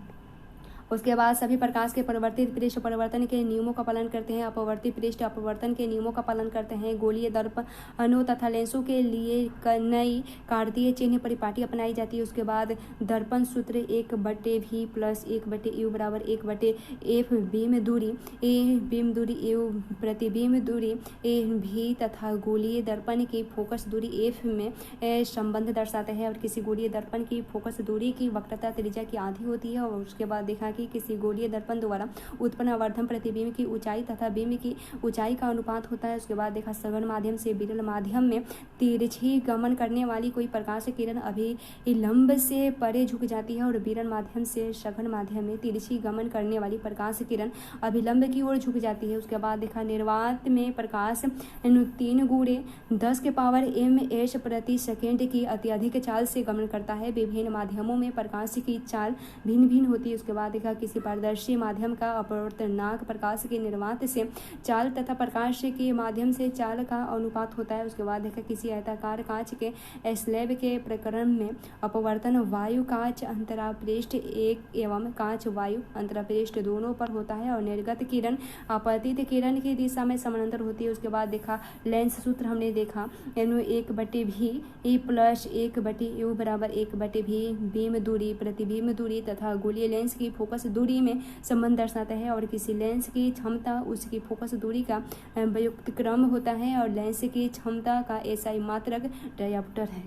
उसके बाद सभी प्रकाश के परिवर्तित पृष्ठ परिवर्तन के नियमों का पालन करते हैं। अपवर्तित पृष्ठ अपवर्तन के नियमों का पालन करते हैं। गोलीय दर्पणों तथा लेंसों के लिए नई कार्तीय चिन्ह परिपाटी अपनाई जाती है। उसके बाद दर्पण सूत्र 1/v प्लस 1/u बराबर 1/f बीम दूरी u प्रतिबिंब दूरी v तथा गोलीय दर्पण की फोकस दूरी f में संबंध दर्शाते हैं। और किसी गोलीय दर्पण की फोकस दूरी की वक्रता त्रिज्या की आधी होती है। और उसके बाद देखा कि किसी गोलीय दर्पण द्वारा उत्पन्न आवर्धन प्रतिबिंब की ऊंचाई तथा बीम की ऊंचाई का अनुपात होता है। उसके बाद देखा सघन माध्यम से विरल माध्यम में तिरछी गमन करने वाली कोई प्रकाश किरण अभिलंब से परे झुक जाती है। और विरल माध्यम से सघन माध्यम में तिरछी गमन करने वाली प्रकाश किरण अभिलंब की ओर झुक जाती है। उसके बाद देखा निर्वात में प्रकाश 3×10⁻⁻⁰ प्रति सेकेंड की अत्यधिक चाल से गमन करता है। विभिन्न माध्यमों में प्रकाश की चाल भिन्न भिन्न होती है। उसके बाद देखा किसी पारदर्शी माध्यम का अपवर्तनांक प्रकाश के निर्वात से चाल तथा प्रकाश के माध्यम से चाल का अनुपात होता है। उसके बाद देखा किसी आयताकार कांच के स्लैब के प्रकरण में अपवर्तन वायु कांच अंतरापृष्ठ एक एवं कांच वायु अंतरापृष्ठ दोनों पर होता है। और निर्गत किरण आपतित किरण की दिशा में समानांतर होती है। उसके बाद देखा लेंस सूत्र हमने देखा 1/v प्लस 1/u बराबर 1/v बीम दूरी प्रतिबिंब दूरी तथा गोलीय लेंस की फोकस दूरी में संबंध दर्शाता है। और किसी लेंस की क्षमता उसकी फोकस दूरी का व्युत्क्रम होता है। और लेंस की क्षमता का एसआई मात्रक डायप्टर है।